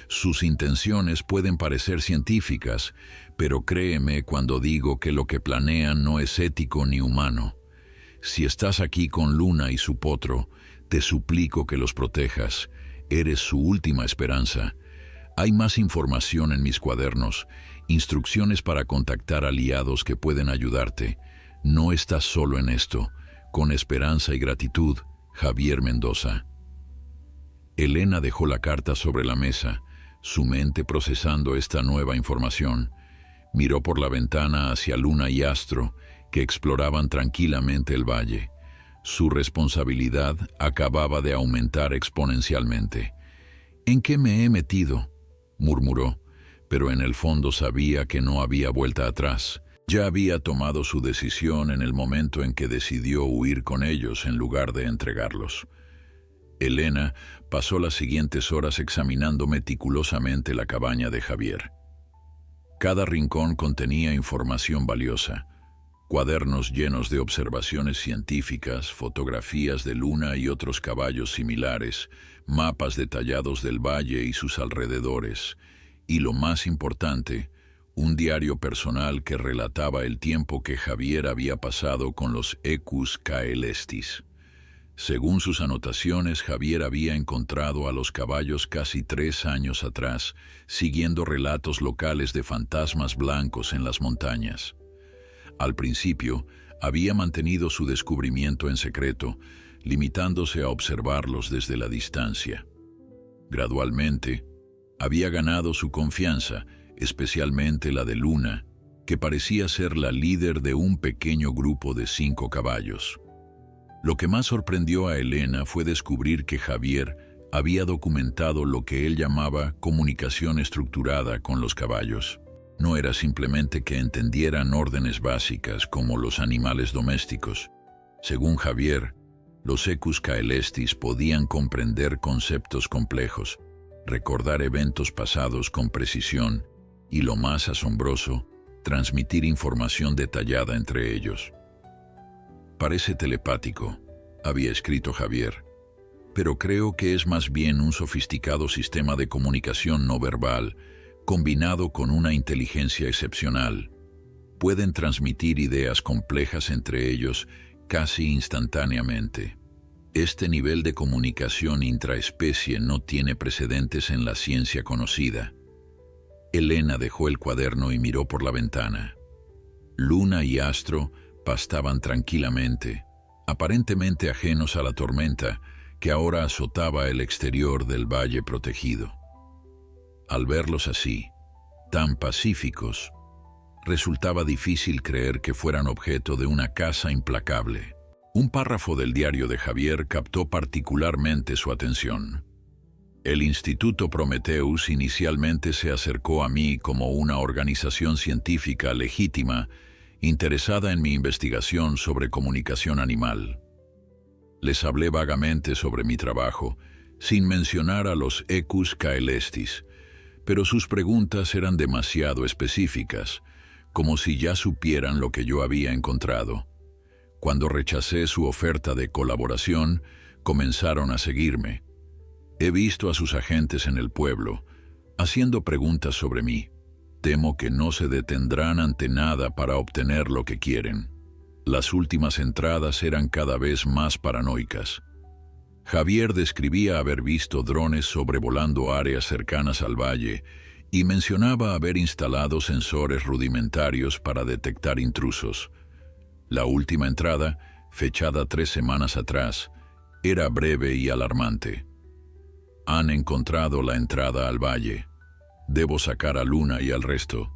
Sus intenciones pueden parecer científicas, pero créeme cuando digo que lo que planean no es ético ni humano. Si estás aquí con Luna y su potro, te suplico que los protejas. Eres su última esperanza. Hay más información en mis cuadernos, instrucciones para contactar aliados que pueden ayudarte. No estás solo en esto. Con esperanza y gratitud, Javier Mendoza. Elena dejó la carta sobre la mesa, su mente procesando esta nueva información. Miró por la ventana hacia Luna y Astro, que exploraban tranquilamente el valle. Su responsabilidad acababa de aumentar exponencialmente. «¿En qué me he metido?», murmuró, pero en el fondo sabía que no había vuelta atrás. Ya había tomado su decisión en el momento en que decidió huir con ellos en lugar de entregarlos. Elena pasó las siguientes horas examinando meticulosamente la cabaña de Javier. Cada rincón contenía información valiosa: cuadernos llenos de observaciones científicas, fotografías de Luna y otros caballos similares, mapas detallados del valle y sus alrededores, y lo más importante, un diario personal que relataba el tiempo que Javier había pasado con los Equus caelestis. Según sus anotaciones, Javier había encontrado a los caballos casi 3 años atrás, siguiendo relatos locales de fantasmas blancos en las montañas. Al principio, había mantenido su descubrimiento en secreto, limitándose a observarlos desde la distancia. Gradualmente, había ganado su confianza, especialmente la de Luna, que parecía ser la líder de un pequeño grupo de 5 caballos. Lo que más sorprendió a Elena fue descubrir que Javier había documentado lo que él llamaba comunicación estructurada con los caballos. No era simplemente que entendieran órdenes básicas como los animales domésticos. Según Javier, los Equus caelestis podían comprender conceptos complejos, recordar eventos pasados con precisión y, lo más asombroso, transmitir información detallada entre ellos. «Parece telepático», había escrito Javier, «pero creo que es más bien un sofisticado sistema de comunicación no verbal, combinado con una inteligencia excepcional. Pueden transmitir ideas complejas entre ellos casi instantáneamente. Este nivel de comunicación intraespecie no tiene precedentes en la ciencia conocida». Elena dejó el cuaderno y miró por la ventana. Luna y Astro pastaban tranquilamente, aparentemente ajenos a la tormenta que ahora azotaba el exterior del valle protegido. Al verlos así, tan pacíficos, resultaba difícil creer que fueran objeto de una caza implacable. Un párrafo del diario de Javier captó particularmente su atención. «El Instituto Prometheus inicialmente se acercó a mí como una organización científica legítima interesada en mi investigación sobre comunicación animal. Les hablé vagamente sobre mi trabajo, sin mencionar a los Equus caelestis, pero sus preguntas eran demasiado específicas, como si ya supieran lo que yo había encontrado. Cuando rechacé su oferta de colaboración, comenzaron a seguirme. He visto a sus agentes en el pueblo, haciendo preguntas sobre mí. Temo que no se detendrán ante nada para obtener lo que quieren». Las últimas entradas eran cada vez más paranoicas. Javier describía haber visto drones sobrevolando áreas cercanas al valle y mencionaba haber instalado sensores rudimentarios para detectar intrusos. La última entrada, fechada 3 semanas atrás, era breve y alarmante. «Han encontrado la entrada al valle. Debo sacar a Luna y al resto.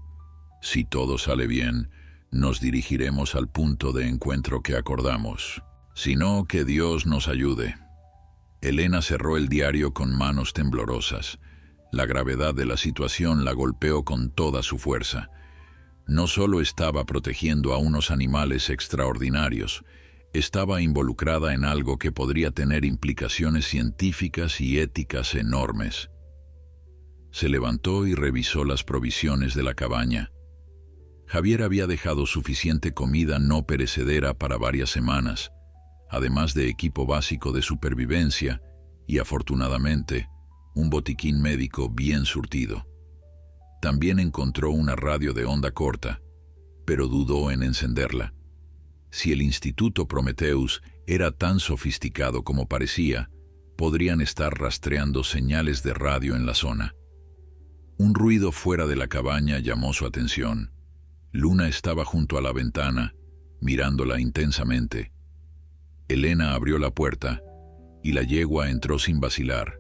Si todo sale bien, nos dirigiremos al punto de encuentro que acordamos. Si no, que Dios nos ayude». Elena cerró el diario con manos temblorosas. La gravedad de la situación la golpeó con toda su fuerza. No solo estaba protegiendo a unos animales extraordinarios, estaba involucrada en algo que podría tener implicaciones científicas y éticas enormes. Se levantó y revisó las provisiones de la cabaña. Javier había dejado suficiente comida no perecedera para varias semanas, además de equipo básico de supervivencia y, afortunadamente, un botiquín médico bien surtido. También encontró una radio de onda corta, pero dudó en encenderla. Si el Instituto Prometheus era tan sofisticado como parecía, podrían estar rastreando señales de radio en la zona. Un ruido fuera de la cabaña llamó su atención. Luna estaba junto a la ventana, mirándola intensamente. Elena abrió la puerta y la yegua entró sin vacilar,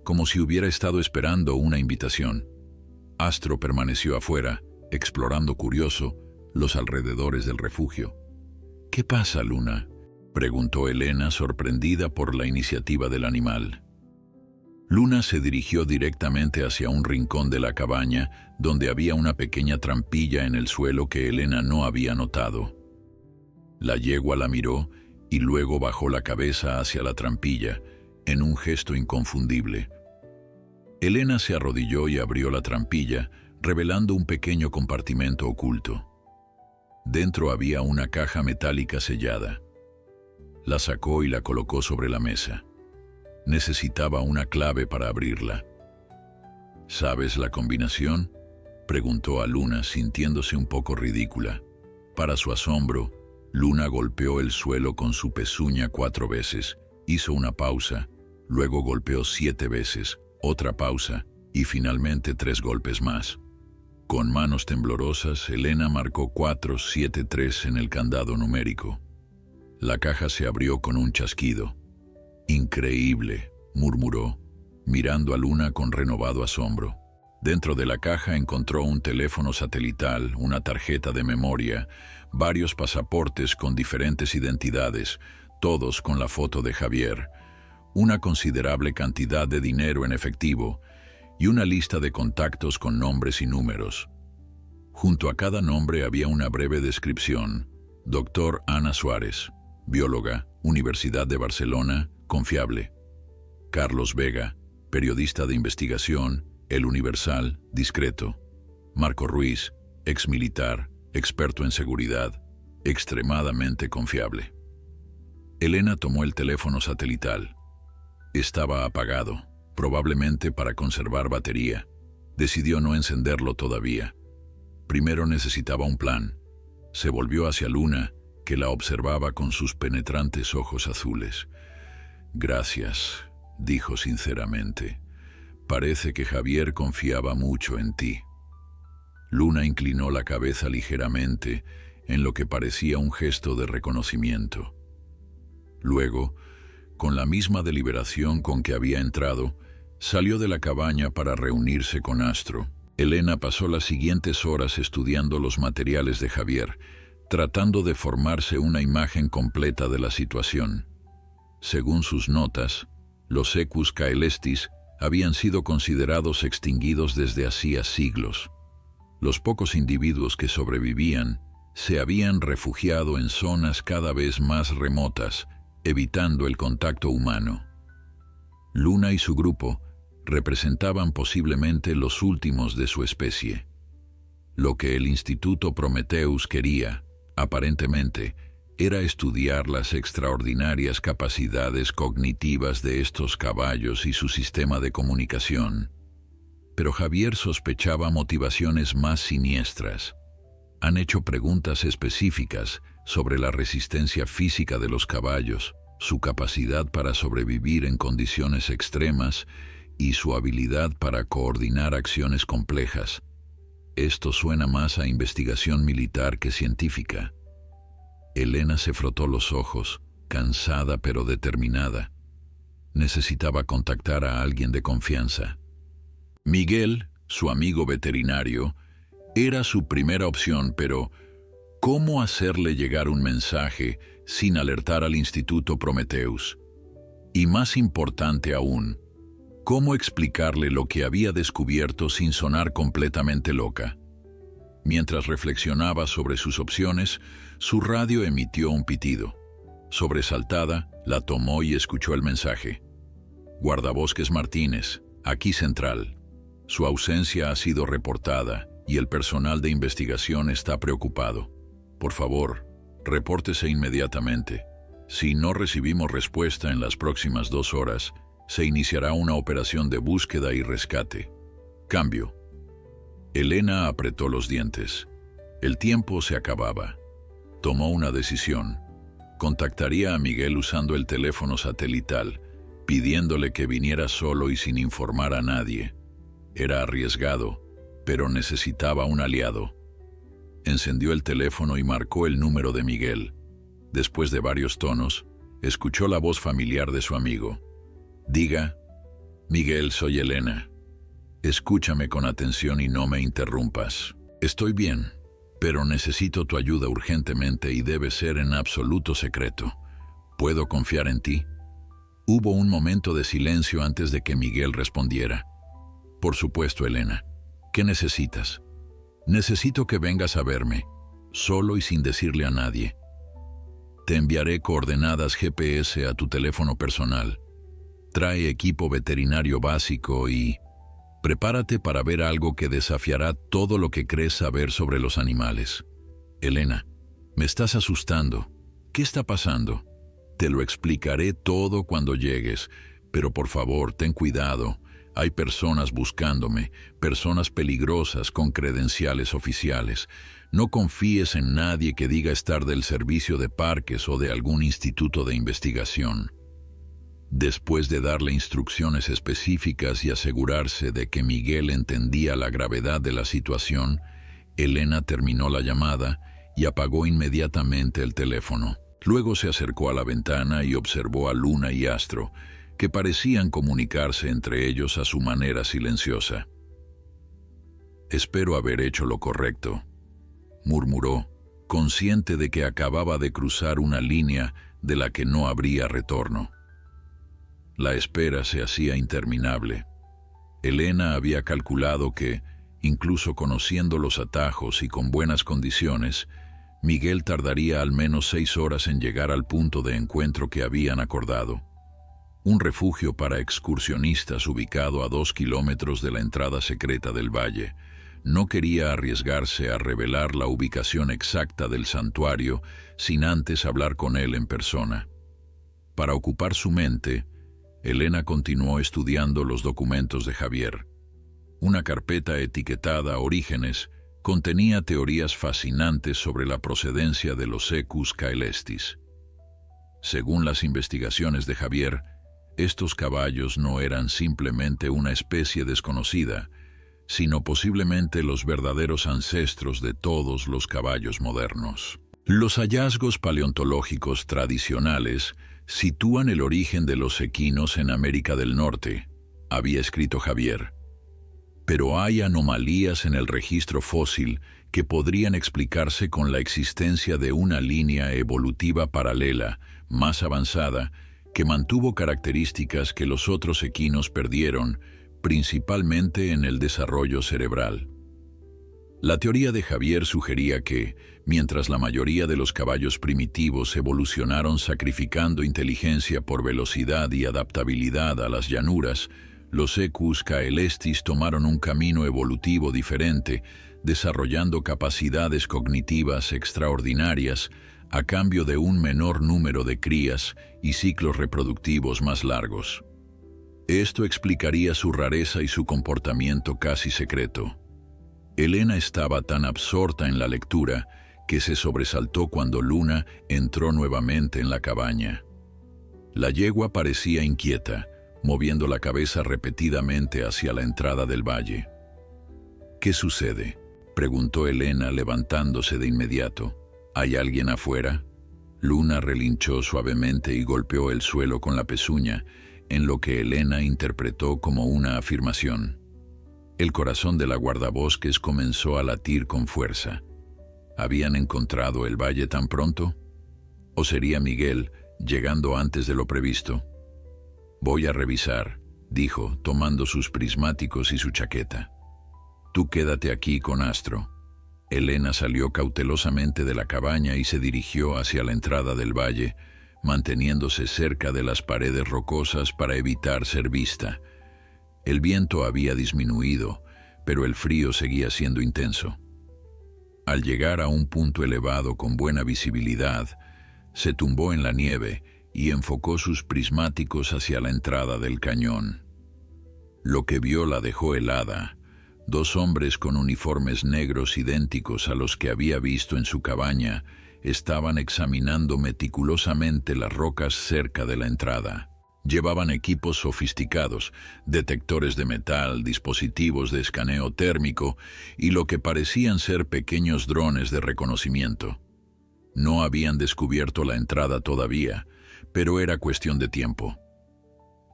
como si hubiera estado esperando una invitación. Astro permaneció afuera, explorando curioso los alrededores del refugio. «¿Qué pasa, Luna?», preguntó Elena, sorprendida por la iniciativa del animal. Luna se dirigió directamente hacia un rincón de la cabaña, donde había una pequeña trampilla en el suelo que Elena no había notado. La yegua la miró y luego bajó la cabeza hacia la trampilla, en un gesto inconfundible. Elena se arrodilló y abrió la trampilla, revelando un pequeño compartimento oculto. Dentro había una caja metálica sellada. La sacó y la colocó sobre la mesa. Necesitaba una clave para abrirla. «¿Sabes la combinación?», preguntó a Luna, sintiéndose un poco ridícula. Para su asombro, Luna golpeó el suelo con su pezuña 4 veces, hizo una pausa, luego golpeó 7 veces, otra pausa y finalmente 3 golpes más. Con manos temblorosas, Elena marcó 473 en el candado numérico. La caja se abrió con un chasquido. «Increíble», murmuró, mirando a Luna con renovado asombro. Dentro de la caja encontró un teléfono satelital, una tarjeta de memoria, varios pasaportes con diferentes identidades, todos con la foto de Javier, una considerable cantidad de dinero en efectivo y una lista de contactos con nombres y números. Junto a cada nombre había una breve descripción: Dr. Ana Suárez, bióloga, Universidad de Barcelona, confiable. Carlos Vega, periodista de investigación, El Universal, discreto. Marco Ruiz, exmilitar, experto en seguridad, extremadamente confiable. Elena tomó el teléfono satelital. Estaba apagado, probablemente para conservar batería. Decidió no encenderlo todavía. Primero necesitaba un plan. Se volvió hacia Luna, que la observaba con sus penetrantes ojos azules. «Gracias», dijo sinceramente. «Parece que Javier confiaba mucho en ti». Luna inclinó la cabeza ligeramente, en lo que parecía un gesto de reconocimiento. Luego, con la misma deliberación con que había entrado, salió de la cabaña para reunirse con Astro. Elena pasó las siguientes horas estudiando los materiales de Javier, tratando de formarse una imagen completa de la situación. Según sus notas, los Equus caelestis habían sido considerados extinguidos desde hacía siglos. Los pocos individuos que sobrevivían se habían refugiado en zonas cada vez más remotas, evitando el contacto humano. Luna y su grupo representaban posiblemente los últimos de su especie. Lo que el Instituto Prometheus quería, aparentemente, era estudiar las extraordinarias capacidades cognitivas de estos caballos y su sistema de comunicación. Pero Javier sospechaba motivaciones más siniestras. Han hecho preguntas específicas sobre la resistencia física de los caballos, su capacidad para sobrevivir en condiciones extremas y su habilidad para coordinar acciones complejas. Esto suena más a investigación militar que científica. Elena se frotó los ojos, cansada pero determinada. Necesitaba contactar a alguien de confianza. Miguel, su amigo veterinario, era su primera opción, pero ¿cómo hacerle llegar un mensaje sin alertar al Instituto Prometheus? Y más importante aún, ¿cómo explicarle lo que había descubierto sin sonar completamente loca? Mientras reflexionaba sobre sus opciones, su radio emitió un pitido. Sobresaltada, la tomó y escuchó el mensaje. Guardabosques Martínez, aquí central. Su ausencia ha sido reportada y el personal de investigación está preocupado. Por favor, repórtese inmediatamente. Si no recibimos respuesta en las próximas 2 horas, Se iniciará una operación de búsqueda y rescate. Cambio. Elena apretó los dientes. El tiempo se acababa. Tomó una decisión. Contactaría a Miguel usando el teléfono satelital, pidiéndole que viniera solo y sin informar a nadie. Era arriesgado, pero necesitaba un aliado. Encendió el teléfono y marcó el número de Miguel. Después de varios tonos, escuchó la voz familiar de su amigo. Diga, Miguel, soy Elena. Escúchame con atención y no me interrumpas. Estoy bien, pero necesito tu ayuda urgentemente y debe ser en absoluto secreto. ¿Puedo confiar en ti? Hubo un momento de silencio antes de que Miguel respondiera. Por supuesto, Elena. ¿Qué necesitas? Necesito que vengas a verme, solo y sin decirle a nadie. Te enviaré coordenadas GPS a tu teléfono personal. Trae equipo veterinario básico y prepárate para ver algo que desafiará todo lo que crees saber sobre los animales. Elena, me estás asustando. ¿Qué está pasando? Te lo explicaré todo cuando llegues, pero por favor, ten cuidado. Hay personas buscándome, personas peligrosas con credenciales oficiales. No confíes en nadie que diga estar del servicio de parques o de algún instituto de investigación. Después de darle instrucciones específicas y asegurarse de que Miguel entendía la gravedad de la situación, Elena terminó la llamada y apagó inmediatamente el teléfono. Luego se acercó a la ventana y observó a Luna y Astro, que parecían comunicarse entre ellos a su manera silenciosa. «Espero haber hecho lo correcto», murmuró, consciente de que acababa de cruzar una línea de la que no habría retorno. La espera se hacía interminable. Elena había calculado que, incluso conociendo los atajos y con buenas condiciones, Miguel tardaría al menos 6 horas en llegar al punto de encuentro que habían acordado. Un refugio para excursionistas ubicado a 2 kilómetros de la entrada secreta del valle. No quería arriesgarse a revelar la ubicación exacta del santuario sin antes hablar con él en persona. Para ocupar su mente, Elena continuó estudiando los documentos de Javier. Una carpeta etiquetada Orígenes contenía teorías fascinantes sobre la procedencia de los Equus caelestis. Según las investigaciones de Javier, estos caballos no eran simplemente una especie desconocida, sino posiblemente los verdaderos ancestros de todos los caballos modernos. Los hallazgos paleontológicos tradicionales sitúan el origen de los equinos en América del Norte, había escrito Javier. Pero hay anomalías en el registro fósil que podrían explicarse con la existencia de una línea evolutiva paralela, más avanzada, que mantuvo características que los otros equinos perdieron, principalmente en el desarrollo cerebral. La teoría de Javier sugería que, mientras la mayoría de los caballos primitivos evolucionaron sacrificando inteligencia por velocidad y adaptabilidad a las llanuras, los Equus caelestis tomaron un camino evolutivo diferente, desarrollando capacidades cognitivas extraordinarias a cambio de un menor número de crías y ciclos reproductivos más largos. Esto explicaría su rareza y su comportamiento casi secreto. Elena estaba tan absorta en la lectura que se sobresaltó cuando Luna entró nuevamente en la cabaña. La yegua parecía inquieta, moviendo la cabeza repetidamente hacia la entrada del valle. «¿Qué sucede?», preguntó Elena levantándose de inmediato. «¿Hay alguien afuera?». Luna relinchó suavemente y golpeó el suelo con la pezuña, en lo que Elena interpretó como una afirmación. El corazón de la guardabosques comenzó a latir con fuerza. ¿Habían encontrado el valle tan pronto? ¿O sería Miguel llegando antes de lo previsto? «Voy a revisar», dijo, tomando sus prismáticos y su chaqueta. «Tú quédate aquí con Astro». Elena salió cautelosamente de la cabaña y se dirigió hacia la entrada del valle, manteniéndose cerca de las paredes rocosas para evitar ser vista. El viento había disminuido, pero el frío seguía siendo intenso. Al llegar a un punto elevado con buena visibilidad, se tumbó en la nieve y enfocó sus prismáticos hacia la entrada del cañón. Lo que vio la dejó helada. 2 hombres con uniformes negros idénticos a los que había visto en su cabaña estaban examinando meticulosamente las rocas cerca de la entrada. Llevaban equipos sofisticados, detectores de metal, dispositivos de escaneo térmico y lo que parecían ser pequeños drones de reconocimiento. No habían descubierto la entrada todavía, pero era cuestión de tiempo.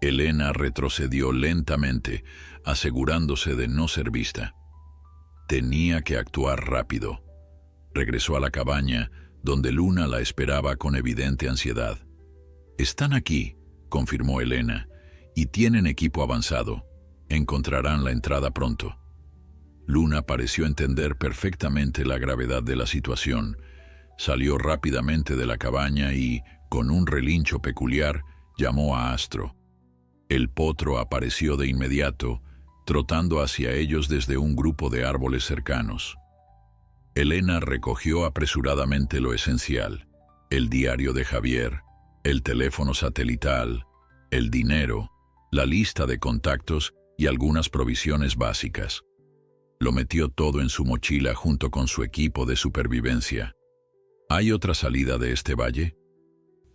Elena retrocedió lentamente, asegurándose de no ser vista. Tenía que actuar rápido. Regresó a la cabaña, donde Luna la esperaba con evidente ansiedad. «Están aquí», confirmó Elena, «y tienen equipo avanzado. Encontrarán la entrada pronto». Luna pareció entender perfectamente la gravedad de la situación. Salió rápidamente de la cabaña y, con un relincho peculiar, llamó a Astro. El potro apareció de inmediato, trotando hacia ellos desde un grupo de árboles cercanos. Elena recogió apresuradamente lo esencial: el diario de Javier, el teléfono satelital, el dinero, la lista de contactos y algunas provisiones básicas. Lo metió todo en su mochila junto con su equipo de supervivencia. ¿Hay otra salida de este valle?,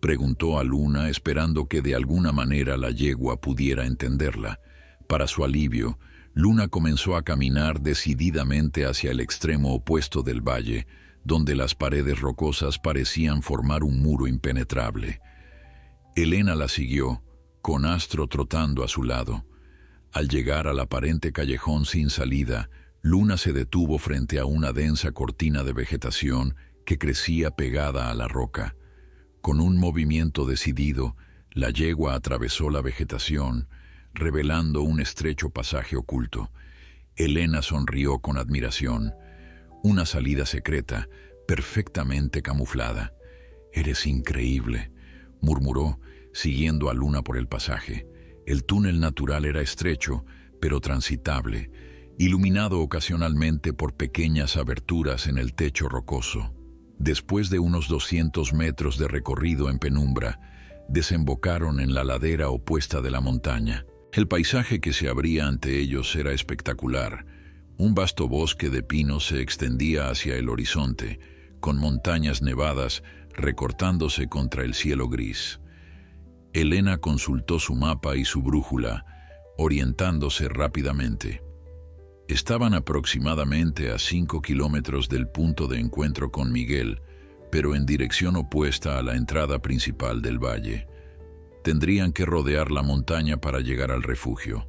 preguntó a Luna, esperando que de alguna manera la yegua pudiera entenderla. Para su alivio, Luna comenzó a caminar decididamente hacia el extremo opuesto del valle, donde las paredes rocosas parecían formar un muro impenetrable. Elena la siguió, con Astro trotando a su lado. Al llegar al aparente callejón sin salida, Luna se detuvo frente a una densa cortina de vegetación que crecía pegada a la roca. Con un movimiento decidido, la yegua atravesó la vegetación, revelando un estrecho pasaje oculto. Elena sonrió con admiración. Una salida secreta, perfectamente camuflada. «Eres increíble», murmuró, siguiendo a Luna por el pasaje. El túnel natural era estrecho, pero transitable, iluminado ocasionalmente por pequeñas aberturas en el techo rocoso. Después de unos 200 metros de recorrido en penumbra, desembocaron en la ladera opuesta de la montaña. El paisaje que se abría ante ellos era espectacular. Un vasto bosque de pinos se extendía hacia el horizonte, con montañas nevadas recortándose contra el cielo gris. Elena consultó su mapa y su brújula, orientándose rápidamente. Estaban aproximadamente a 5 kilómetros del punto de encuentro con Miguel, pero en dirección opuesta a la entrada principal del valle. Tendrían que rodear la montaña para llegar al refugio.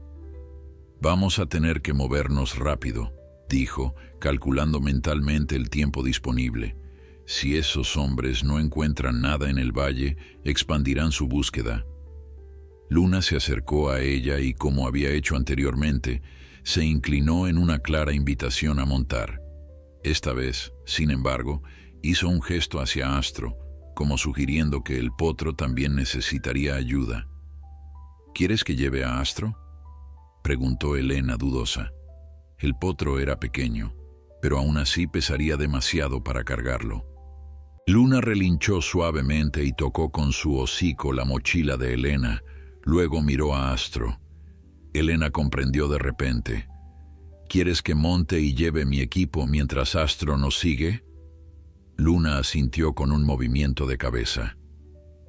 «Vamos a tener que movernos rápido», dijo, calculando mentalmente el tiempo disponible. «Si esos hombres no encuentran nada en el valle, expandirán su búsqueda». Luna se acercó a ella y, como había hecho anteriormente, se inclinó en una clara invitación a montar. Esta vez, sin embargo, hizo un gesto hacia Astro, como sugiriendo que el potro también necesitaría ayuda. «¿Quieres que lleve a Astro?», preguntó Elena dudosa. El potro era pequeño, pero aún así pesaría demasiado para cargarlo. Luna relinchó suavemente y tocó con su hocico la mochila de Elena, luego miró a Astro. Elena comprendió de repente. «¿Quieres que monte y lleve mi equipo mientras Astro nos sigue?». Luna asintió con un movimiento de cabeza.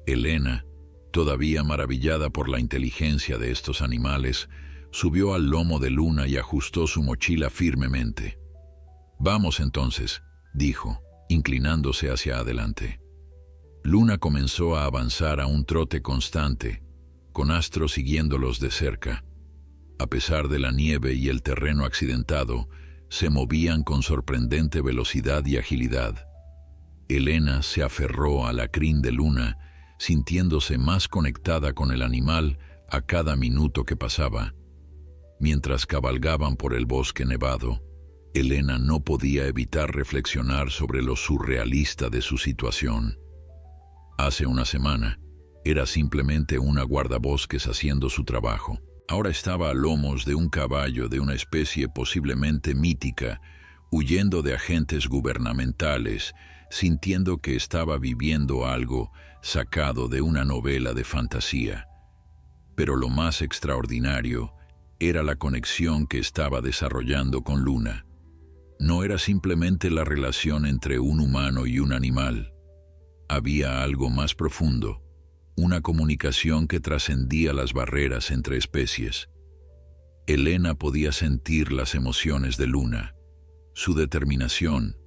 Elena, todavía maravillada por la inteligencia de estos animales, subió al lomo de Luna y ajustó su mochila firmemente. «Vamos entonces», dijo, inclinándose hacia adelante. Luna comenzó a avanzar a un trote constante, con Astro siguiéndolos de cerca. A pesar de la nieve y el terreno accidentado, se movían con sorprendente velocidad y agilidad. Elena se aferró a la crin de Luna, sintiéndose más conectada con el animal a cada minuto que pasaba. Mientras cabalgaban por el bosque nevado, Elena no podía evitar reflexionar sobre lo surrealista de su situación. Hace una semana, era simplemente una guardabosques haciendo su trabajo. Ahora estaba a lomos de un caballo de una especie posiblemente mítica, huyendo de agentes gubernamentales, sintiendo que estaba viviendo algo sacado de una novela de fantasía. Pero lo más extraordinario era la conexión que estaba desarrollando con Luna. No era simplemente la relación entre un humano y un animal. Había algo más profundo, una comunicación que trascendía las barreras entre especies. Elena podía sentir las emociones de Luna, su determinación,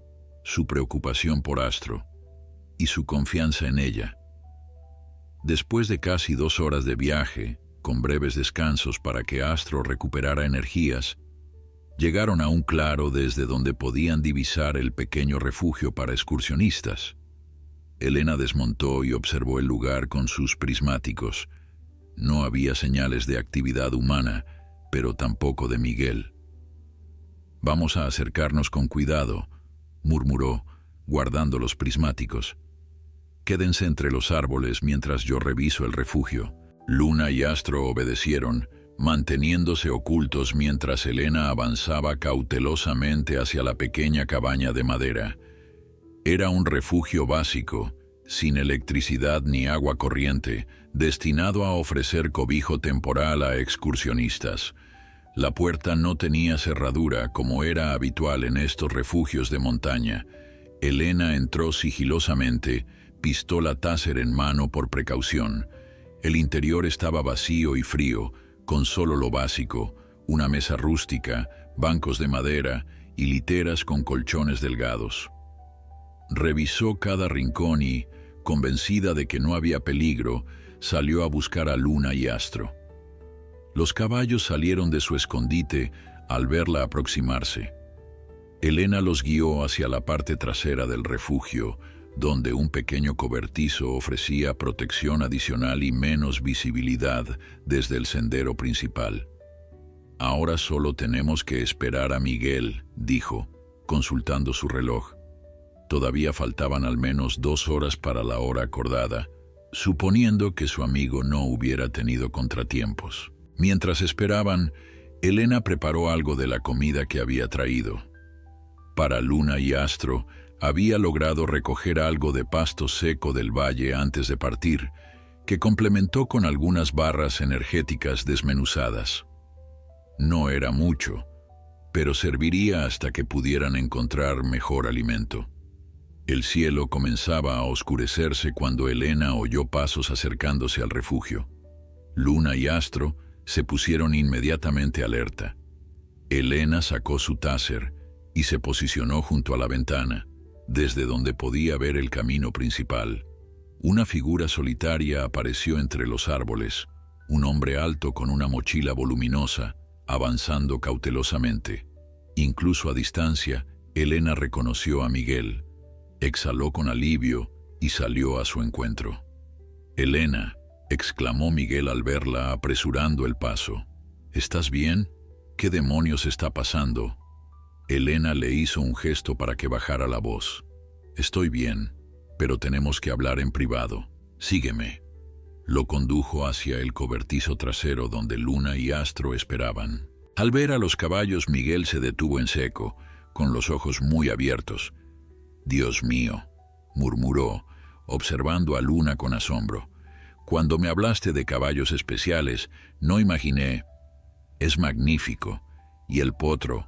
su preocupación por Astro y su confianza en ella. Después de casi 2 horas de viaje, con breves descansos para que Astro recuperara energías, llegaron a un claro desde donde podían divisar el pequeño refugio para excursionistas. Elena desmontó y observó el lugar con sus prismáticos. No había señales de actividad humana, pero tampoco de Miguel. «Vamos a acercarnos con cuidado», murmuró, guardando los prismáticos. «Quédense entre los árboles mientras yo reviso el refugio». Luna y Astro obedecieron, manteniéndose ocultos mientras Elena avanzaba cautelosamente hacia la pequeña cabaña de madera. Era un refugio básico, sin electricidad ni agua corriente, destinado a ofrecer cobijo temporal a excursionistas. La puerta no tenía cerradura, como era habitual en estos refugios de montaña. Elena entró sigilosamente, pistola Taser en mano por precaución. El interior estaba vacío y frío, con solo lo básico: una mesa rústica, bancos de madera y literas con colchones delgados. Revisó cada rincón y, convencida de que no había peligro, salió a buscar a Luna y Astro. Los caballos salieron de su escondite al verla aproximarse. Elena los guió hacia la parte trasera del refugio, donde un pequeño cobertizo ofrecía protección adicional y menos visibilidad desde el sendero principal. «Ahora solo tenemos que esperar a Miguel», dijo, consultando su reloj. Todavía faltaban al menos 2 horas para la hora acordada, suponiendo que su amigo no hubiera tenido contratiempos. Mientras esperaban, Elena preparó algo de la comida que había traído. Para Luna y Astro, había logrado recoger algo de pasto seco del valle antes de partir, que complementó con algunas barras energéticas desmenuzadas. No era mucho, pero serviría hasta que pudieran encontrar mejor alimento. El cielo comenzaba a oscurecerse cuando Elena oyó pasos acercándose al refugio. Luna y Astro se pusieron inmediatamente alerta. Elena sacó su Taser y se posicionó junto a la ventana, desde donde podía ver el camino principal. Una figura solitaria apareció entre los árboles, un hombre alto con una mochila voluminosa, avanzando cautelosamente. Incluso a distancia, Elena reconoció a Miguel. Exhaló con alivio y salió a su encuentro. «Elena», exclamó Miguel al verla apresurando el paso. «¿Estás bien? ¿Qué demonios está pasando?» Elena le hizo un gesto para que bajara la voz. «Estoy bien, pero tenemos que hablar en privado. Sígueme». Lo condujo hacia el cobertizo trasero donde Luna y Astro esperaban. Al ver a los caballos, Miguel se detuvo en seco, con los ojos muy abiertos. «Dios mío», murmuró, observando a Luna con asombro. «Cuando me hablaste de caballos especiales, no imaginé. Es magnífico. Y el potro.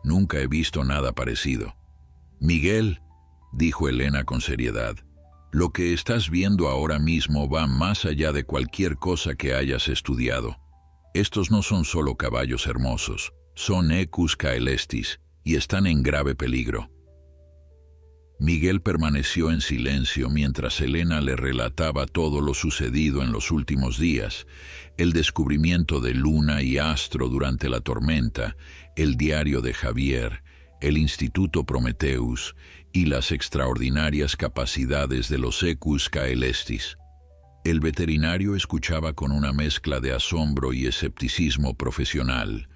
Nunca he visto nada parecido». «Miguel», dijo Elena con seriedad, «lo que estás viendo ahora mismo va más allá de cualquier cosa que hayas estudiado. Estos no son solo caballos hermosos, son Equus caelestis y están en grave peligro». Miguel permaneció en silencio mientras Elena le relataba todo lo sucedido en los últimos días: el descubrimiento de Luna y Astro durante la tormenta, el diario de Javier, el Instituto Prometheus y las extraordinarias capacidades de los Equus caelestis. El veterinario escuchaba con una mezcla de asombro y escepticismo profesional,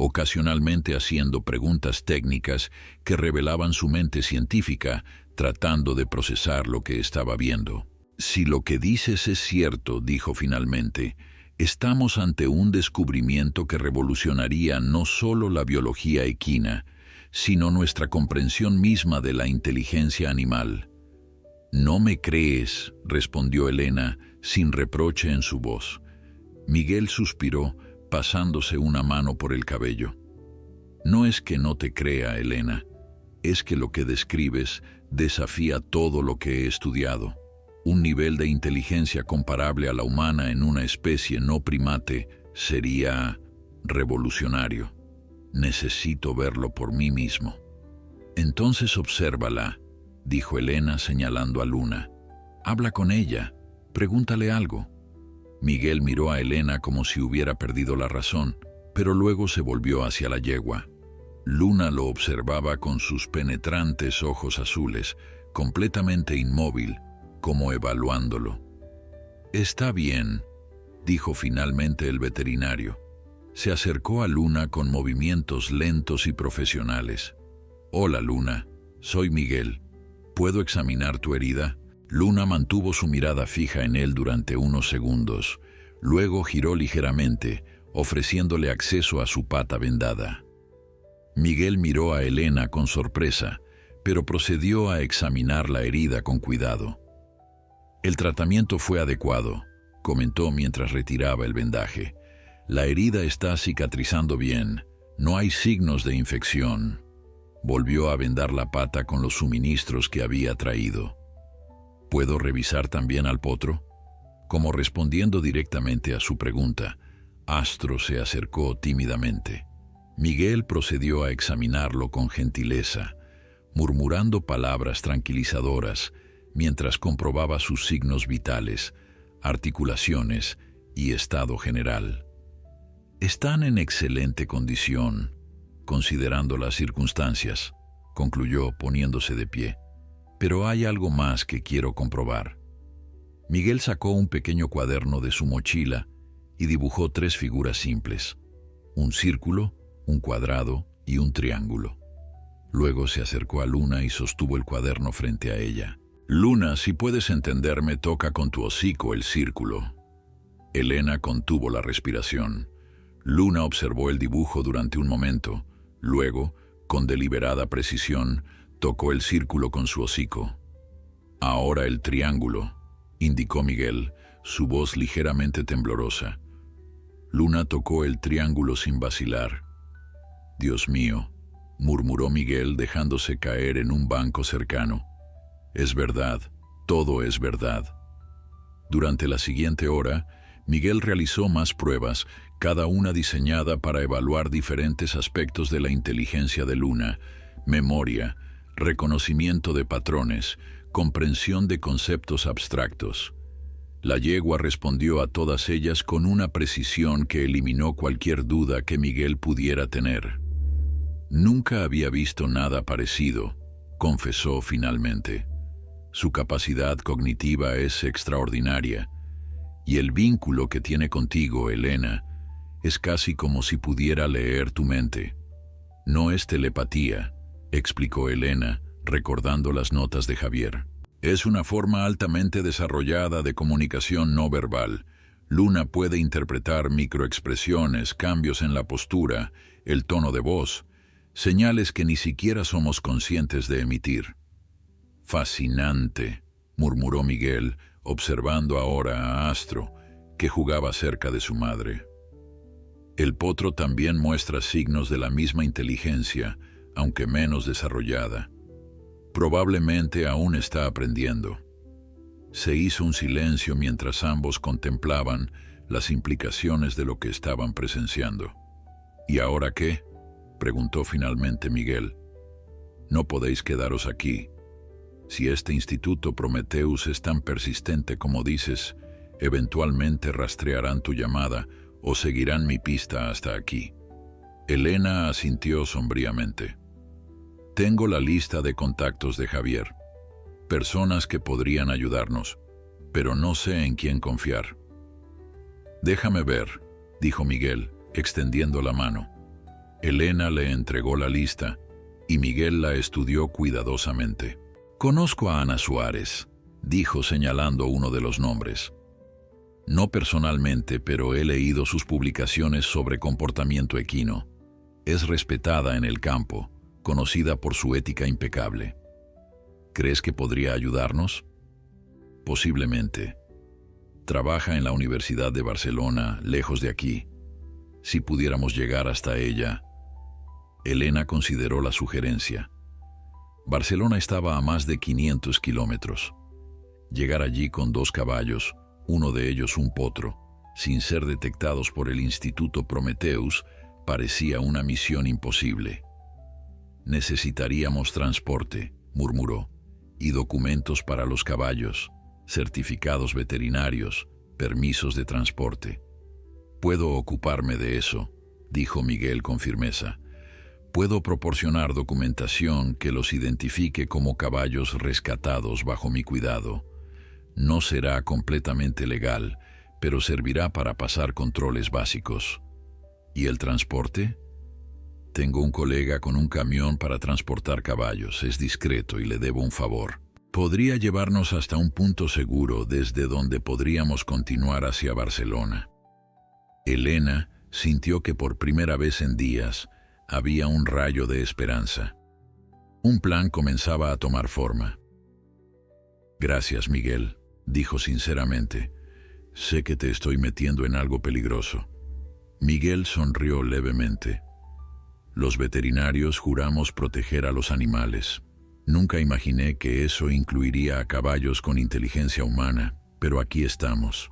ocasionalmente haciendo preguntas técnicas que revelaban su mente científica, tratando de procesar lo que estaba viendo. «Si lo que dices es cierto», dijo finalmente, «estamos ante un descubrimiento que revolucionaría no solo la biología equina, sino nuestra comprensión misma de la inteligencia animal. «No me crees», respondió Elena, sin reproche en su voz. Miguel suspiró, pasándose una mano por el cabello. «No es que no te crea, Elena, es que lo que describes desafía todo lo que he estudiado. Un nivel de inteligencia comparable a la humana en una especie no primate sería revolucionario. Necesito verlo por mí mismo». «Entonces obsérvala», dijo Elena señalando a Luna. «Habla con ella, pregúntale algo». Miguel miró a Elena como si hubiera perdido la razón, pero luego se volvió hacia la yegua. Luna lo observaba con sus penetrantes ojos azules, completamente inmóvil, como evaluándolo. «Está bien», dijo finalmente el veterinario. Se acercó a Luna con movimientos lentos y profesionales. «Hola, Luna, soy Miguel. ¿Puedo examinar tu herida?» Luna mantuvo su mirada fija en él durante unos segundos. Luego giró ligeramente, ofreciéndole acceso a su pata vendada. Miguel miró a Elena con sorpresa, pero procedió a examinar la herida con cuidado. «El tratamiento fue adecuado», comentó mientras retiraba el vendaje. «La herida está cicatrizando bien. No hay signos de infección». Volvió a vendar la pata con los suministros que había traído. «¿Puedo revisar también al potro?» Como respondiendo directamente a su pregunta, Astro se acercó tímidamente. Miguel procedió a examinarlo con gentileza, murmurando palabras tranquilizadoras mientras comprobaba sus signos vitales, articulaciones y estado general. «Están en excelente condición, considerando las circunstancias», concluyó poniéndose de pie. «Pero hay algo más que quiero comprobar». Miguel sacó un pequeño cuaderno de su mochila y dibujó 3 figuras simples: un círculo, un cuadrado y un triángulo. Luego se acercó a Luna y sostuvo el cuaderno frente a ella. «Luna, si puedes entenderme, toca con tu hocico el círculo». Elena contuvo la respiración. Luna observó el dibujo durante un momento. Luego, con deliberada precisión, tocó el círculo con su hocico. «Ahora el triángulo», indicó Miguel, su voz ligeramente temblorosa. Luna tocó el triángulo sin vacilar. «Dios mío», murmuró Miguel dejándose caer en un banco cercano. «Es verdad, todo es verdad». Durante la siguiente hora, Miguel realizó más pruebas, cada una diseñada para evaluar diferentes aspectos de la inteligencia de Luna: memoria, reconocimiento de patrones, comprensión de conceptos abstractos. La yegua respondió a todas ellas con una precisión que eliminó cualquier duda que Miguel pudiera tener. «Nunca había visto nada parecido», confesó finalmente. «Su capacidad cognitiva es extraordinaria, y el vínculo que tiene contigo, Elena, es casi como si pudiera leer tu mente». «No es telepatía», explicó Elena, recordando las notas de Javier. «Es una forma altamente desarrollada de comunicación no verbal. Luna puede interpretar microexpresiones, cambios en la postura, el tono de voz, señales que ni siquiera somos conscientes de emitir». «Fascinante», murmuró Miguel, observando ahora a Astro, que jugaba cerca de su madre. «El potro también muestra signos de la misma inteligencia, aunque menos desarrollada. Probablemente aún está aprendiendo». Se hizo un silencio mientras ambos contemplaban las implicaciones de lo que estaban presenciando. «¿Y ahora qué?», preguntó finalmente Miguel. «No podéis quedaros aquí. Si este instituto Prometheus es tan persistente como dices, eventualmente rastrearán tu llamada o seguirán mi pista hasta aquí». Elena asintió sombríamente. «Tengo la lista de contactos de Javier. Personas que podrían ayudarnos, pero no sé en quién confiar». «Déjame ver», dijo Miguel, extendiendo la mano. Elena le entregó la lista y Miguel la estudió cuidadosamente. «Conozco a Ana Suárez», dijo señalando uno de los nombres. «No personalmente, pero he leído sus publicaciones sobre comportamiento equino. Es respetada en el campo, conocida por su ética impecable. ¿Crees que podría ayudarnos? Posiblemente. Trabaja en la Universidad de Barcelona, lejos de aquí. Si pudiéramos llegar hasta ella. Elena consideró la sugerencia. Barcelona estaba a más de 500 kilómetros. Llegar allí con 2 caballos, uno de ellos un potro, sin ser detectados por el Instituto Prometheus, parecía una misión imposible. Necesitaríamos transporte, murmuró, y documentos para los caballos, certificados veterinarios, permisos de transporte. Puedo ocuparme de eso, dijo Miguel con firmeza. Puedo proporcionar documentación que los identifique como caballos rescatados bajo mi cuidado. No será completamente legal, pero servirá para pasar controles básicos. ¿Y el transporte? Tengo un colega con un camión para transportar caballos. Es discreto y le debo un favor. Podría llevarnos hasta un punto seguro desde donde podríamos continuar hacia Barcelona. Elena sintió que por primera vez en días había un rayo de esperanza. Un plan comenzaba a tomar forma. Gracias, Miguel, dijo sinceramente. Sé que te estoy metiendo en algo peligroso. Miguel sonrió levemente. Los veterinarios juramos proteger a los animales. Nunca imaginé que eso incluiría a caballos con inteligencia humana, pero aquí estamos.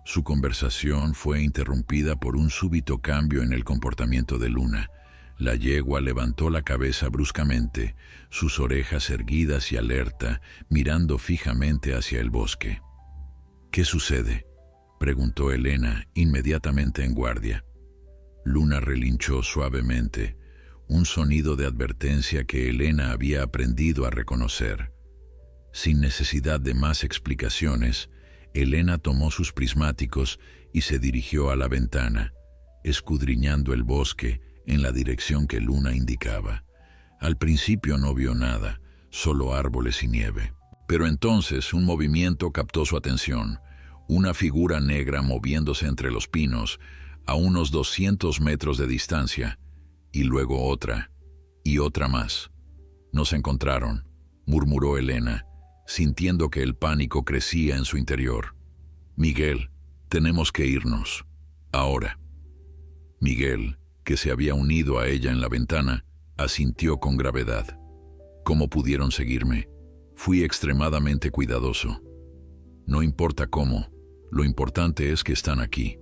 Su conversación fue interrumpida por un súbito cambio en el comportamiento de Luna. La yegua levantó la cabeza bruscamente, sus orejas erguidas y alerta, mirando fijamente hacia el bosque. ¿Qué sucede?, preguntó Elena, inmediatamente en guardia. Luna relinchó suavemente, un sonido de advertencia que Elena había aprendido a reconocer. Sin necesidad de más explicaciones, Elena tomó sus prismáticos y se dirigió a la ventana, escudriñando el bosque en la dirección que Luna indicaba. Al principio no vio nada, solo árboles y nieve. Pero entonces un movimiento captó su atención, una figura negra moviéndose entre los pinos a unos 200 metros de distancia, y luego otra, y otra más. Nos encontraron, murmuró Elena, sintiendo que el pánico crecía en su interior. Miguel, tenemos que irnos. Ahora. Miguel, que se había unido a ella en la ventana, asintió con gravedad. ¿Cómo pudieron seguirme? Fui extremadamente cuidadoso. No importa cómo, lo importante es que están aquí.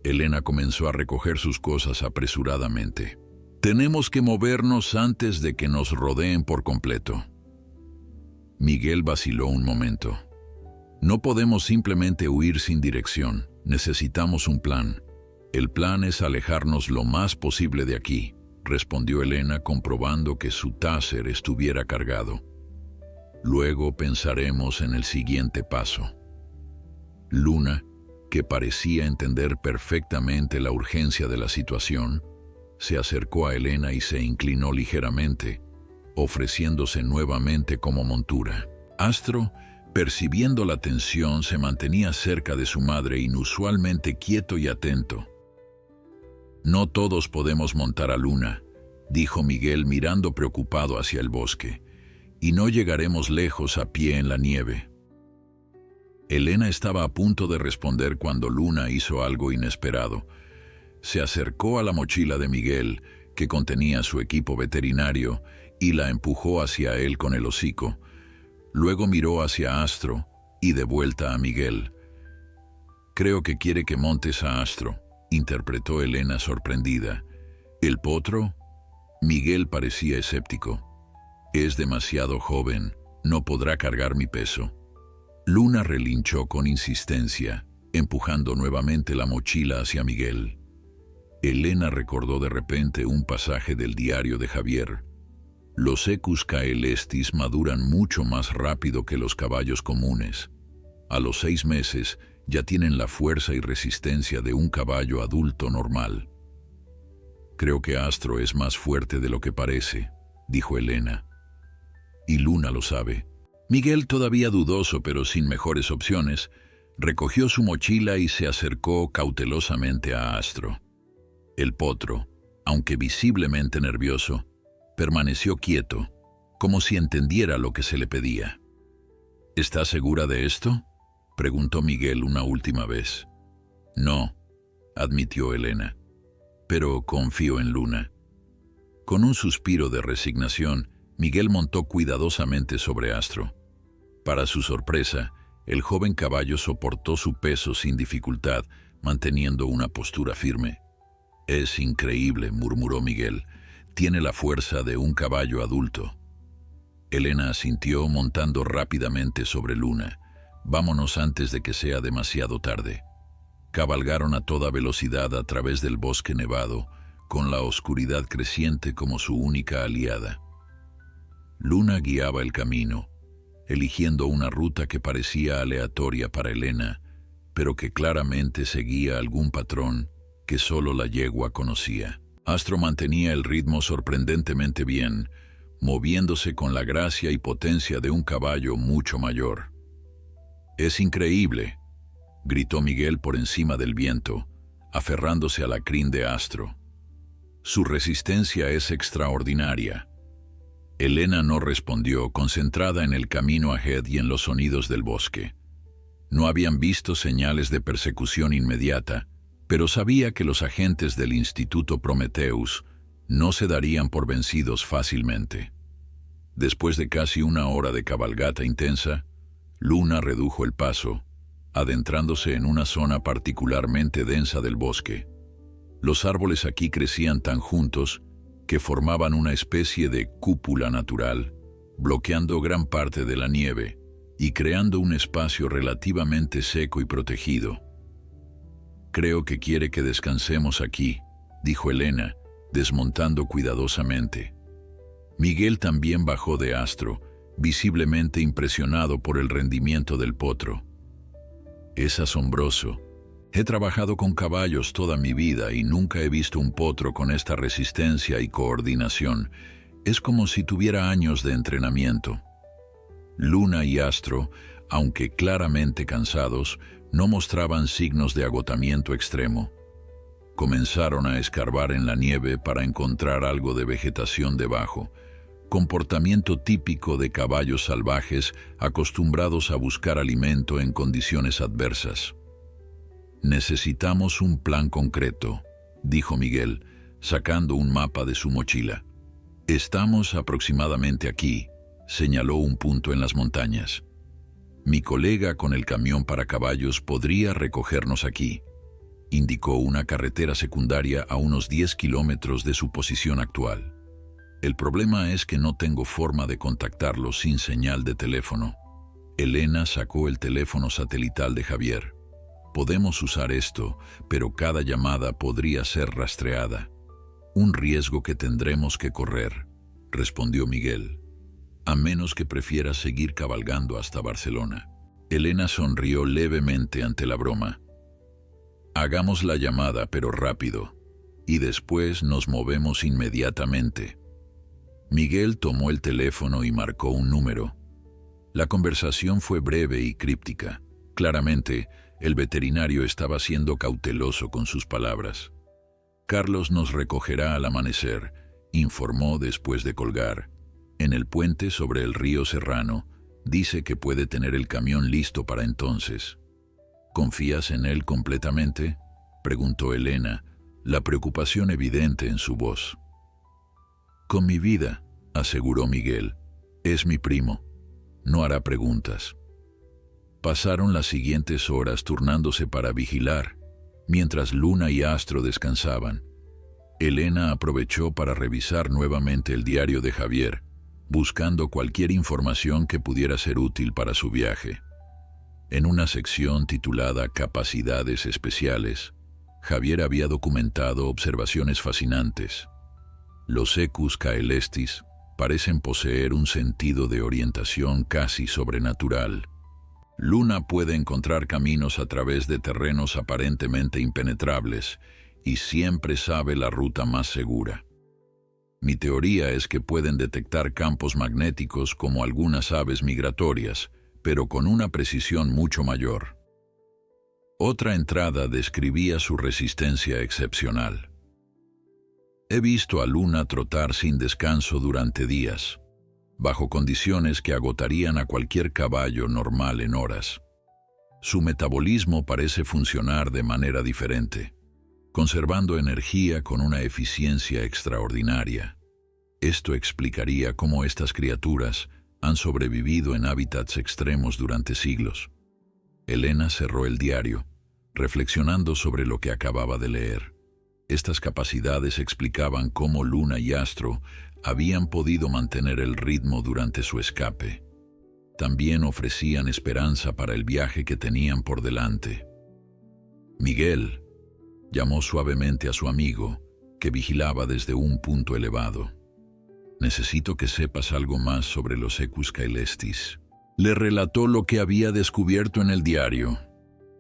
Elena comenzó a recoger sus cosas apresuradamente. Tenemos que movernos antes de que nos rodeen por completo. Miguel vaciló un momento. No podemos simplemente huir sin dirección, necesitamos un plan. El plan es alejarnos lo más posible de aquí, respondió Elena, comprobando que su taser estuviera cargado. Luego pensaremos en el siguiente paso. Luna, que parecía entender perfectamente la urgencia de la situación, se acercó a Elena y se inclinó ligeramente, ofreciéndose nuevamente como montura. Astro, percibiendo la tensión, se mantenía cerca de su madre, inusualmente quieto y atento. No todos podemos montar a Luna, dijo Miguel mirando preocupado hacia el bosque, y no llegaremos lejos a pie en la nieve. Elena estaba a punto de responder cuando Luna hizo algo inesperado. Se acercó a la mochila de Miguel, que contenía su equipo veterinario, y la empujó hacia él con el hocico. Luego miró hacia Astro y de vuelta a Miguel. Creo que quiere que montes a Astro, interpretó Elena sorprendida. ¿El potro? Miguel parecía escéptico. Es demasiado joven, no podrá cargar mi peso. Luna relinchó con insistencia, empujando nuevamente la mochila hacia Miguel. Elena recordó de repente un pasaje del diario de Javier. Los Equus caelestis maduran mucho más rápido que los caballos comunes. A los 6 meses ya tienen la fuerza y resistencia de un caballo adulto normal. Creo que Astro es más fuerte de lo que parece, dijo Elena. Y Luna lo sabe. Miguel, todavía dudoso pero sin mejores opciones, recogió su mochila y se acercó cautelosamente a Astro. El potro, aunque visiblemente nervioso, Permaneció quieto, como si entendiera lo que se le pedía. ¿Estás segura de esto?, preguntó Miguel una última vez. No, admitió Elena, pero confío en Luna. Con un suspiro de resignación, Miguel montó cuidadosamente sobre Astro. Para su sorpresa, el joven caballo soportó su peso sin dificultad, manteniendo una postura firme. «Es increíble», murmuró Miguel. «Tiene la fuerza de un caballo adulto». Elena asintió, montando rápidamente sobre Luna. «Vámonos antes de que sea demasiado tarde». Cabalgaron a toda velocidad a través del bosque nevado, con la oscuridad creciente como su única aliada. Luna guiaba el camino, eligiendo una ruta que parecía aleatoria para Elena, pero que claramente seguía algún patrón que solo la yegua conocía. Astro mantenía el ritmo sorprendentemente bien, moviéndose con la gracia y potencia de un caballo mucho mayor. «Es increíble», gritó Miguel por encima del viento, aferrándose a la crin de Astro. «Su resistencia es extraordinaria». Elena no respondió, concentrada en el camino ahead y en los sonidos del bosque. No habían visto señales de persecución inmediata, pero sabía que los agentes del Instituto Prometheus no se darían por vencidos fácilmente. Después de casi una hora de cabalgata intensa, Luna redujo el paso, adentrándose en una zona particularmente densa del bosque. Los árboles aquí crecían tan juntos que formaban una especie de cúpula natural, bloqueando gran parte de la nieve y creando un espacio relativamente seco y protegido. «Creo que quiere que descansemos aquí», dijo Elena, desmontando cuidadosamente. Miguel también bajó de Astro, visiblemente impresionado por el rendimiento del potro. «Es asombroso. He trabajado con caballos toda mi vida y nunca he visto un potro con esta resistencia y coordinación. Es como si tuviera años de entrenamiento». Luna y Astro, aunque claramente cansados, no mostraban signos de agotamiento extremo. Comenzaron a escarbar en la nieve para encontrar algo de vegetación debajo, comportamiento típico de caballos salvajes acostumbrados a buscar alimento en condiciones adversas. «Necesitamos un plan concreto», dijo Miguel, sacando un mapa de su mochila. «Estamos aproximadamente aquí», señaló un punto en las montañas. «Mi colega con el camión para caballos podría recogernos aquí», indicó una carretera secundaria a unos 10 kilómetros de su posición actual. «El problema es que no tengo forma de contactarlo sin señal de teléfono». Elena sacó el teléfono satelital de Javier. «Podemos usar esto, pero cada llamada podría ser rastreada. Un riesgo que tendremos que correr», respondió Miguel. «A menos que prefieras seguir cabalgando hasta Barcelona». Elena sonrió levemente ante la broma. «Hagamos la llamada, pero rápido, y después nos movemos inmediatamente». Miguel tomó el teléfono y marcó un número. La conversación fue breve y críptica. Claramente, el veterinario estaba siendo cauteloso con sus palabras. «Carlos nos recogerá al amanecer», informó después de colgar. «En el puente sobre el río Serrano. Dice que puede tener el camión listo para entonces». «¿Confías en él completamente?», preguntó Elena, la preocupación evidente en su voz. «Con mi vida», aseguró Miguel. «Es mi primo. No hará preguntas». Pasaron las siguientes horas turnándose para vigilar, mientras Luna y Astro descansaban. Elena aprovechó para revisar nuevamente el diario de Javier, buscando cualquier información que pudiera ser útil para su viaje. En una sección titulada Capacidades Especiales, Javier había documentado observaciones fascinantes. Los Equus caelestis parecen poseer un sentido de orientación casi sobrenatural. Luna puede encontrar caminos a través de terrenos aparentemente impenetrables y siempre sabe la ruta más segura. Mi teoría es que pueden detectar campos magnéticos como algunas aves migratorias, pero con una precisión mucho mayor. Otra entrada describía su resistencia excepcional. He visto a Luna trotar sin descanso durante días, bajo condiciones que agotarían a cualquier caballo normal en horas. Su metabolismo parece funcionar de manera diferente, conservando energía con una eficiencia extraordinaria. Esto explicaría cómo estas criaturas han sobrevivido en hábitats extremos durante siglos. Elena cerró el diario, reflexionando sobre lo que acababa de leer. Estas capacidades explicaban cómo Luna y Astro habían podido mantener el ritmo durante su escape. También ofrecían esperanza para el viaje que tenían por delante. Miguel llamó suavemente a su amigo, que vigilaba desde un punto elevado. Necesito que sepas algo más sobre los Equus Caelestis. Le relató lo que había descubierto en el diario,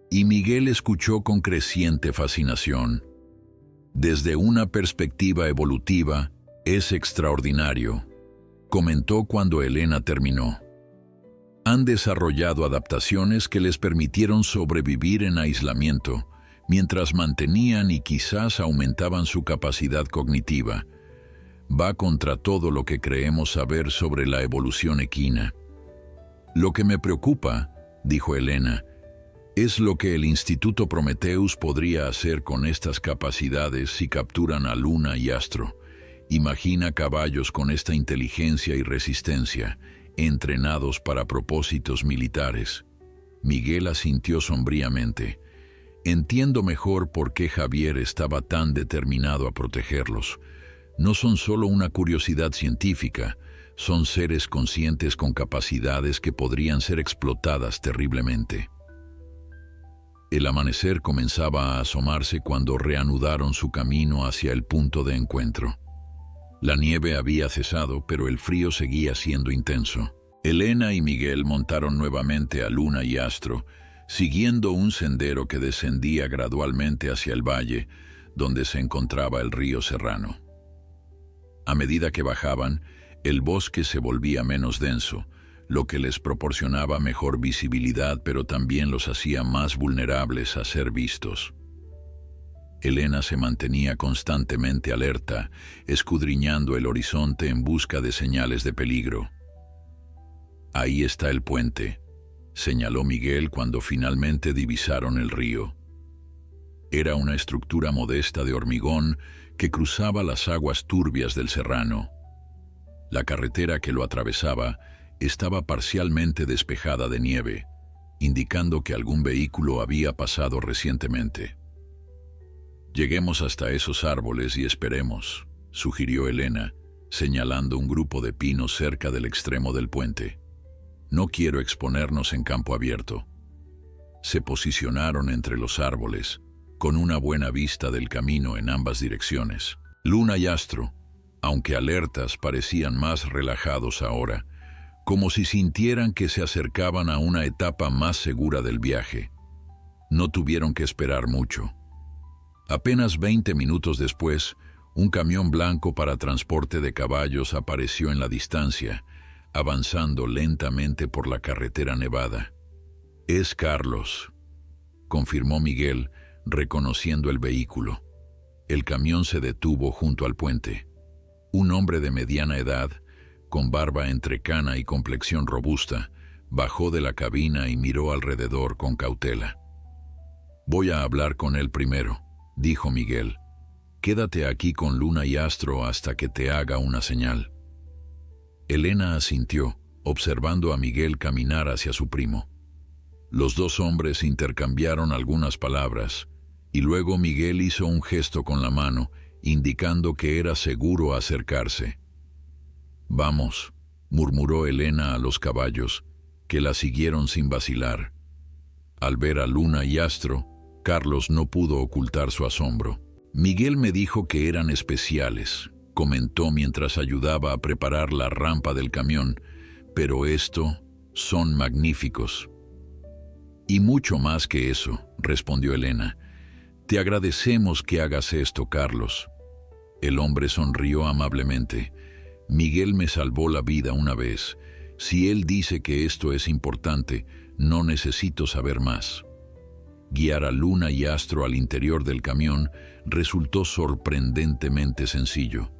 y Miguel escuchó con creciente fascinación. Desde una perspectiva evolutiva, es extraordinario, comentó cuando Elena terminó. Han desarrollado adaptaciones que les permitieron sobrevivir en aislamiento, mientras mantenían y quizás aumentaban su capacidad cognitiva. Va contra todo lo que creemos saber sobre la evolución equina. Lo que me preocupa, dijo Elena, es lo que el Instituto Prometheus podría hacer con estas capacidades si capturan a Luna y Astro. Imagina caballos con esta inteligencia y resistencia, entrenados para propósitos militares. Miguel asintió sombríamente. Entiendo mejor por qué Javier estaba tan determinado a protegerlos. No son solo una curiosidad científica, son seres conscientes con capacidades que podrían ser explotadas terriblemente. El amanecer comenzaba a asomarse cuando reanudaron su camino hacia el punto de encuentro. La nieve había cesado, pero el frío seguía siendo intenso. Elena y Miguel montaron nuevamente a Luna y Astro, siguiendo un sendero que descendía gradualmente hacia el valle, donde se encontraba el río Serrano. A medida que bajaban, el bosque se volvía menos denso, lo que les proporcionaba mejor visibilidad, pero también los hacía más vulnerables a ser vistos. Elena se mantenía constantemente alerta, escudriñando el horizonte en busca de señales de peligro. Ahí está el puente, señaló Miguel cuando finalmente divisaron el río. Era una estructura modesta de hormigón que cruzaba las aguas turbias del Serrano. La carretera que lo atravesaba estaba parcialmente despejada de nieve, indicando que algún vehículo había pasado recientemente. Lleguemos hasta esos árboles y esperemos, sugirió Elena, señalando un grupo de pinos cerca del extremo del puente. No quiero exponernos en campo abierto. Se posicionaron entre los árboles, con una buena vista del camino en ambas direcciones. Luna y Astro, aunque alertas, parecían más relajados ahora, como si sintieran que se acercaban a una etapa más segura del viaje. No tuvieron que esperar mucho. Apenas 20 minutos después, un camión blanco para transporte de caballos apareció en la distancia, avanzando lentamente por la carretera nevada. «Es Carlos», confirmó Miguel, reconociendo el vehículo. El camión se detuvo junto al puente. Un hombre de mediana edad, con barba entrecana y complexión robusta, bajó de la cabina y miró alrededor con cautela. «Voy a hablar con él primero», dijo Miguel. «Quédate aquí con Luna y Astro hasta que te haga una señal». Elena asintió, observando a Miguel caminar hacia su primo. Los dos hombres intercambiaron algunas palabras, y luego Miguel hizo un gesto con la mano, indicando que era seguro acercarse. «Vamos», murmuró Elena a los caballos, que la siguieron sin vacilar. Al ver a Luna y Astro, Carlos no pudo ocultar su asombro. «Miguel me dijo que eran especiales», comentó mientras ayudaba a preparar la rampa del camión, «pero son magníficos». «Y mucho más que eso», respondió Elena. «Te agradecemos que hagas esto, Carlos». El hombre sonrió amablemente. «Miguel me salvó la vida una vez. Si él dice que esto es importante, no necesito saber más». guiar a Luna y Astro al interior del camión resultó sorprendentemente sencillo.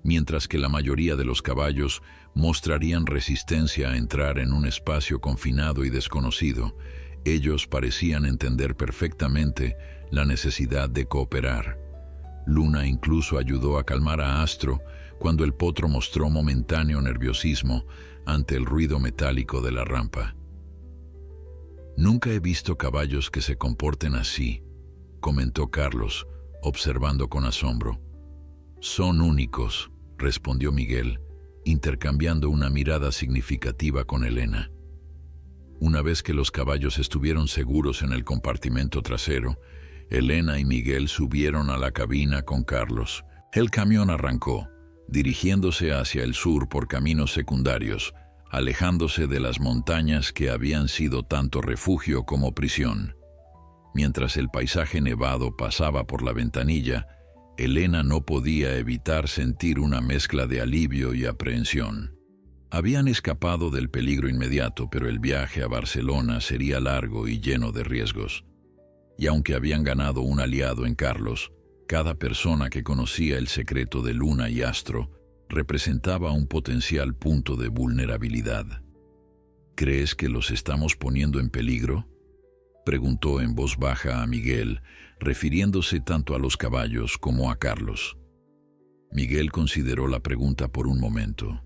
Mientras que la mayoría de los caballos mostrarían resistencia a entrar en un espacio confinado y desconocido, ellos parecían entender perfectamente la necesidad de cooperar. Luna incluso ayudó a calmar a Astro cuando el potro mostró momentáneo nerviosismo ante el ruido metálico de la rampa. «Nunca he visto caballos que se comporten así», comentó Carlos, observando con asombro. «Son únicos», respondió Miguel, intercambiando una mirada significativa con Elena. Una vez que los caballos estuvieron seguros en el compartimento trasero, Elena y Miguel subieron a la cabina con Carlos. El camión arrancó, dirigiéndose hacia el sur por caminos secundarios, alejándose de las montañas que habían sido tanto refugio como prisión. Mientras el paisaje nevado pasaba por la ventanilla, Elena no podía evitar sentir una mezcla de alivio y aprehensión. Habían escapado del peligro inmediato, pero el viaje a Barcelona sería largo y lleno de riesgos. Y aunque habían ganado un aliado en Carlos, cada persona que conocía el secreto de Luna y Astro representaba un potencial punto de vulnerabilidad. «¿Crees que los estamos poniendo en peligro?», preguntó en voz baja a Miguel, refiriéndose tanto a los caballos como a Carlos. Miguel consideró la pregunta por un momento.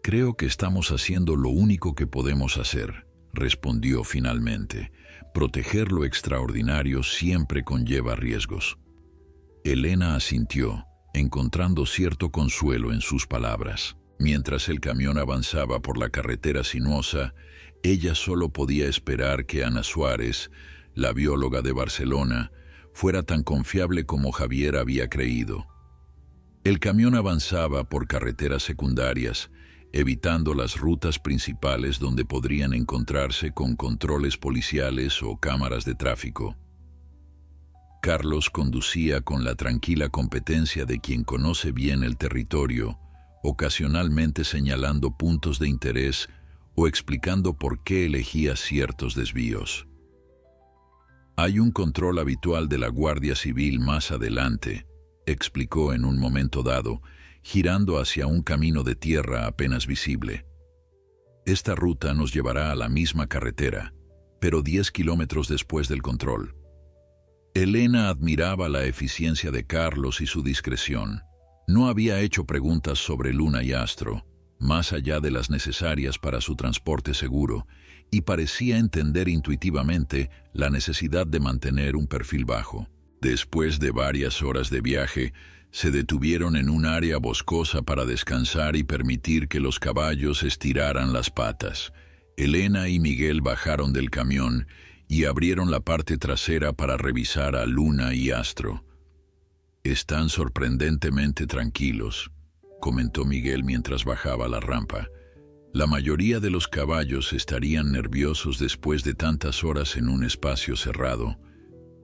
«Creo que estamos haciendo lo único que podemos hacer», respondió finalmente. «Proteger lo extraordinario siempre conlleva riesgos». Elena asintió, encontrando cierto consuelo en sus palabras. Mientras el camión avanzaba por la carretera sinuosa, ella solo podía esperar que Ana Suárez, la bióloga de Barcelona, fuera tan confiable como Javier había creído. El camión avanzaba por carreteras secundarias, evitando las rutas principales donde podrían encontrarse con controles policiales o cámaras de tráfico. Carlos conducía con la tranquila competencia de quien conoce bien el territorio, ocasionalmente señalando puntos de interés o explicando por qué elegía ciertos desvíos. «Hay un control habitual de la Guardia Civil más adelante», explicó en un momento dado, girando hacia un camino de tierra apenas visible. «Esta ruta nos llevará a la misma carretera, pero 10 kilómetros después del control». Elena admiraba la eficiencia de Carlos y su discreción. No había hecho preguntas sobre Luna y Astro, más allá de las necesarias para su transporte seguro, y parecía entender intuitivamente la necesidad de mantener un perfil bajo. Después de varias horas de viaje, se detuvieron en un área boscosa para descansar y permitir que los caballos estiraran las patas. Elena y Miguel bajaron del camión y abrieron la parte trasera para revisar a Luna y Astro. «Están sorprendentemente tranquilos», comentó Miguel mientras bajaba la rampa. «La mayoría de los caballos estarían nerviosos después de tantas horas en un espacio cerrado».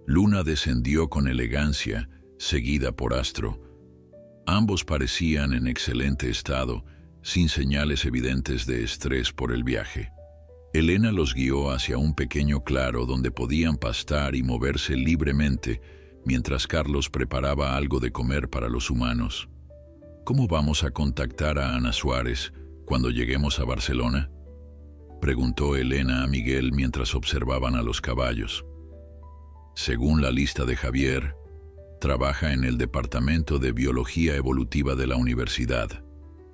Luna descendió con elegancia, seguida por Astro. Ambos parecían en excelente estado, sin señales evidentes de estrés por el viaje. Elena los guió hacia un pequeño claro donde podían pastar y moverse libremente, mientras Carlos preparaba algo de comer para los humanos. «¿Cómo vamos a contactar a Ana Suárez cuando lleguemos a Barcelona?», preguntó Elena a Miguel mientras observaban a los caballos. «Según la lista de Javier, trabaja en el Departamento de Biología Evolutiva de la universidad»,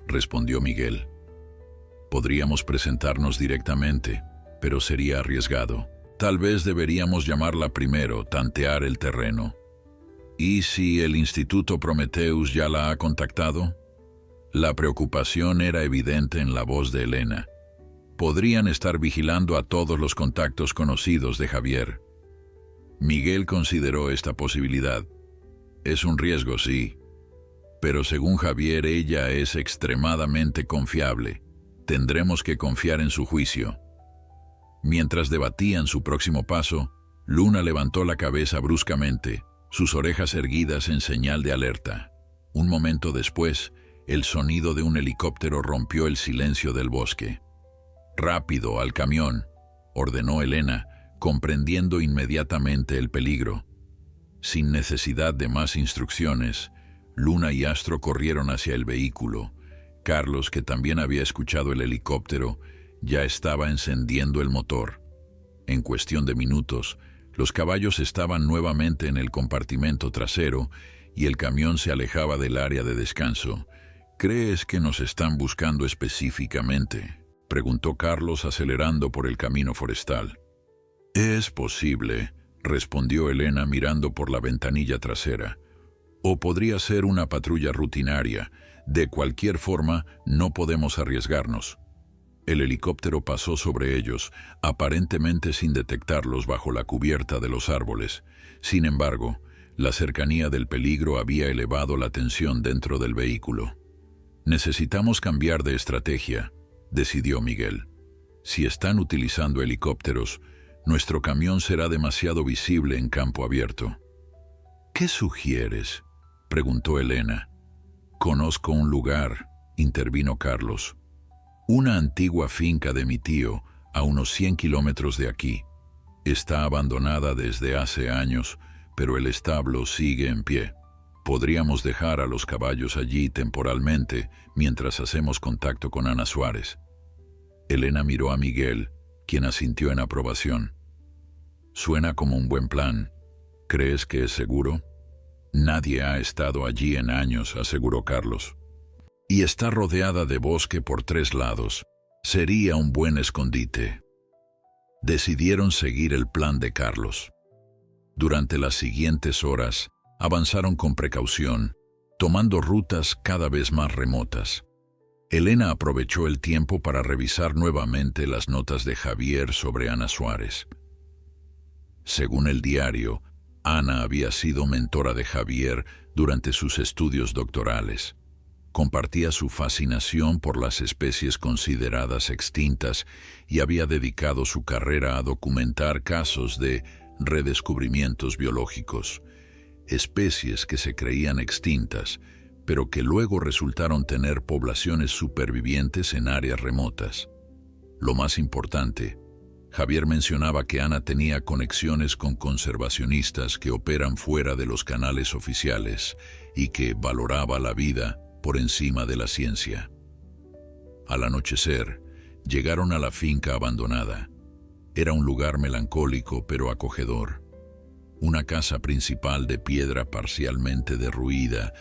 respondió Miguel. «Podríamos presentarnos directamente, pero sería arriesgado. Tal vez deberíamos llamarla primero, tantear el terreno». «¿Y si el Instituto Prometheus ya la ha contactado?». La preocupación era evidente en la voz de Elena. Podrían estar vigilando a todos los contactos conocidos de Javier. Miguel consideró esta posibilidad. «Es un riesgo, sí, pero según Javier ella es extremadamente confiable. Tendremos que confiar en su juicio». Mientras debatían su próximo paso, Luna levantó la cabeza bruscamente, sus orejas erguidas en señal de alerta. Un momento después, el sonido de un helicóptero rompió el silencio del bosque. «Rápido, al camión», ordenó Elena, comprendiendo inmediatamente el peligro. Sin necesidad de más instrucciones, Luna y Astro corrieron hacia el vehículo. Carlos, que también había escuchado el helicóptero, ya estaba encendiendo el motor. En cuestión de minutos, los caballos estaban nuevamente en el compartimento trasero y el camión se alejaba del área de descanso. ¿Crees que nos están buscando específicamente?, preguntó Carlos acelerando por el camino forestal. Es posible, respondió Elena mirando por la ventanilla trasera. O podría ser una patrulla rutinaria. De cualquier forma, no podemos arriesgarnos. El helicóptero pasó sobre ellos, aparentemente sin detectarlos bajo la cubierta de los árboles. Sin embargo, la cercanía del peligro había elevado la tensión dentro del vehículo. Necesitamos cambiar de estrategia, decidió Miguel. Si están utilizando helicópteros, nuestro camión será demasiado visible en campo abierto. ¿Qué sugieres?, preguntó Elena. Conozco un lugar, intervino Carlos. Una antigua finca de mi tío, a unos 100 kilómetros de aquí. Está abandonada desde hace años, pero el establo sigue en pie. Podríamos dejar a los caballos allí temporalmente mientras hacemos contacto con Ana Suárez. Elena miró a Miguel, quien asintió en aprobación. Suena como un buen plan. ¿Crees que es seguro? Nadie ha estado allí en años, aseguró Carlos. Y está rodeada de bosque por 3 lados. Sería un buen escondite. Decidieron seguir el plan de Carlos. Durante las siguientes horas, avanzaron con precaución, tomando rutas cada vez más remotas. Elena aprovechó el tiempo para revisar nuevamente las notas de Javier sobre Ana Suárez. Según el diario, Ana había sido mentora de Javier durante sus estudios doctorales. Compartía su fascinación por las especies consideradas extintas y había dedicado su carrera a documentar casos de redescubrimientos biológicos. Especies que se creían extintas, pero que luego resultaron tener poblaciones supervivientes en áreas remotas. Lo más importante, Javier mencionaba que Ana tenía conexiones con conservacionistas que operan fuera de los canales oficiales y que valoraba la vida por encima de la ciencia. Al anochecer, llegaron a la finca abandonada. Era un lugar melancólico pero acogedor. Una casa principal de piedra parcialmente derruida,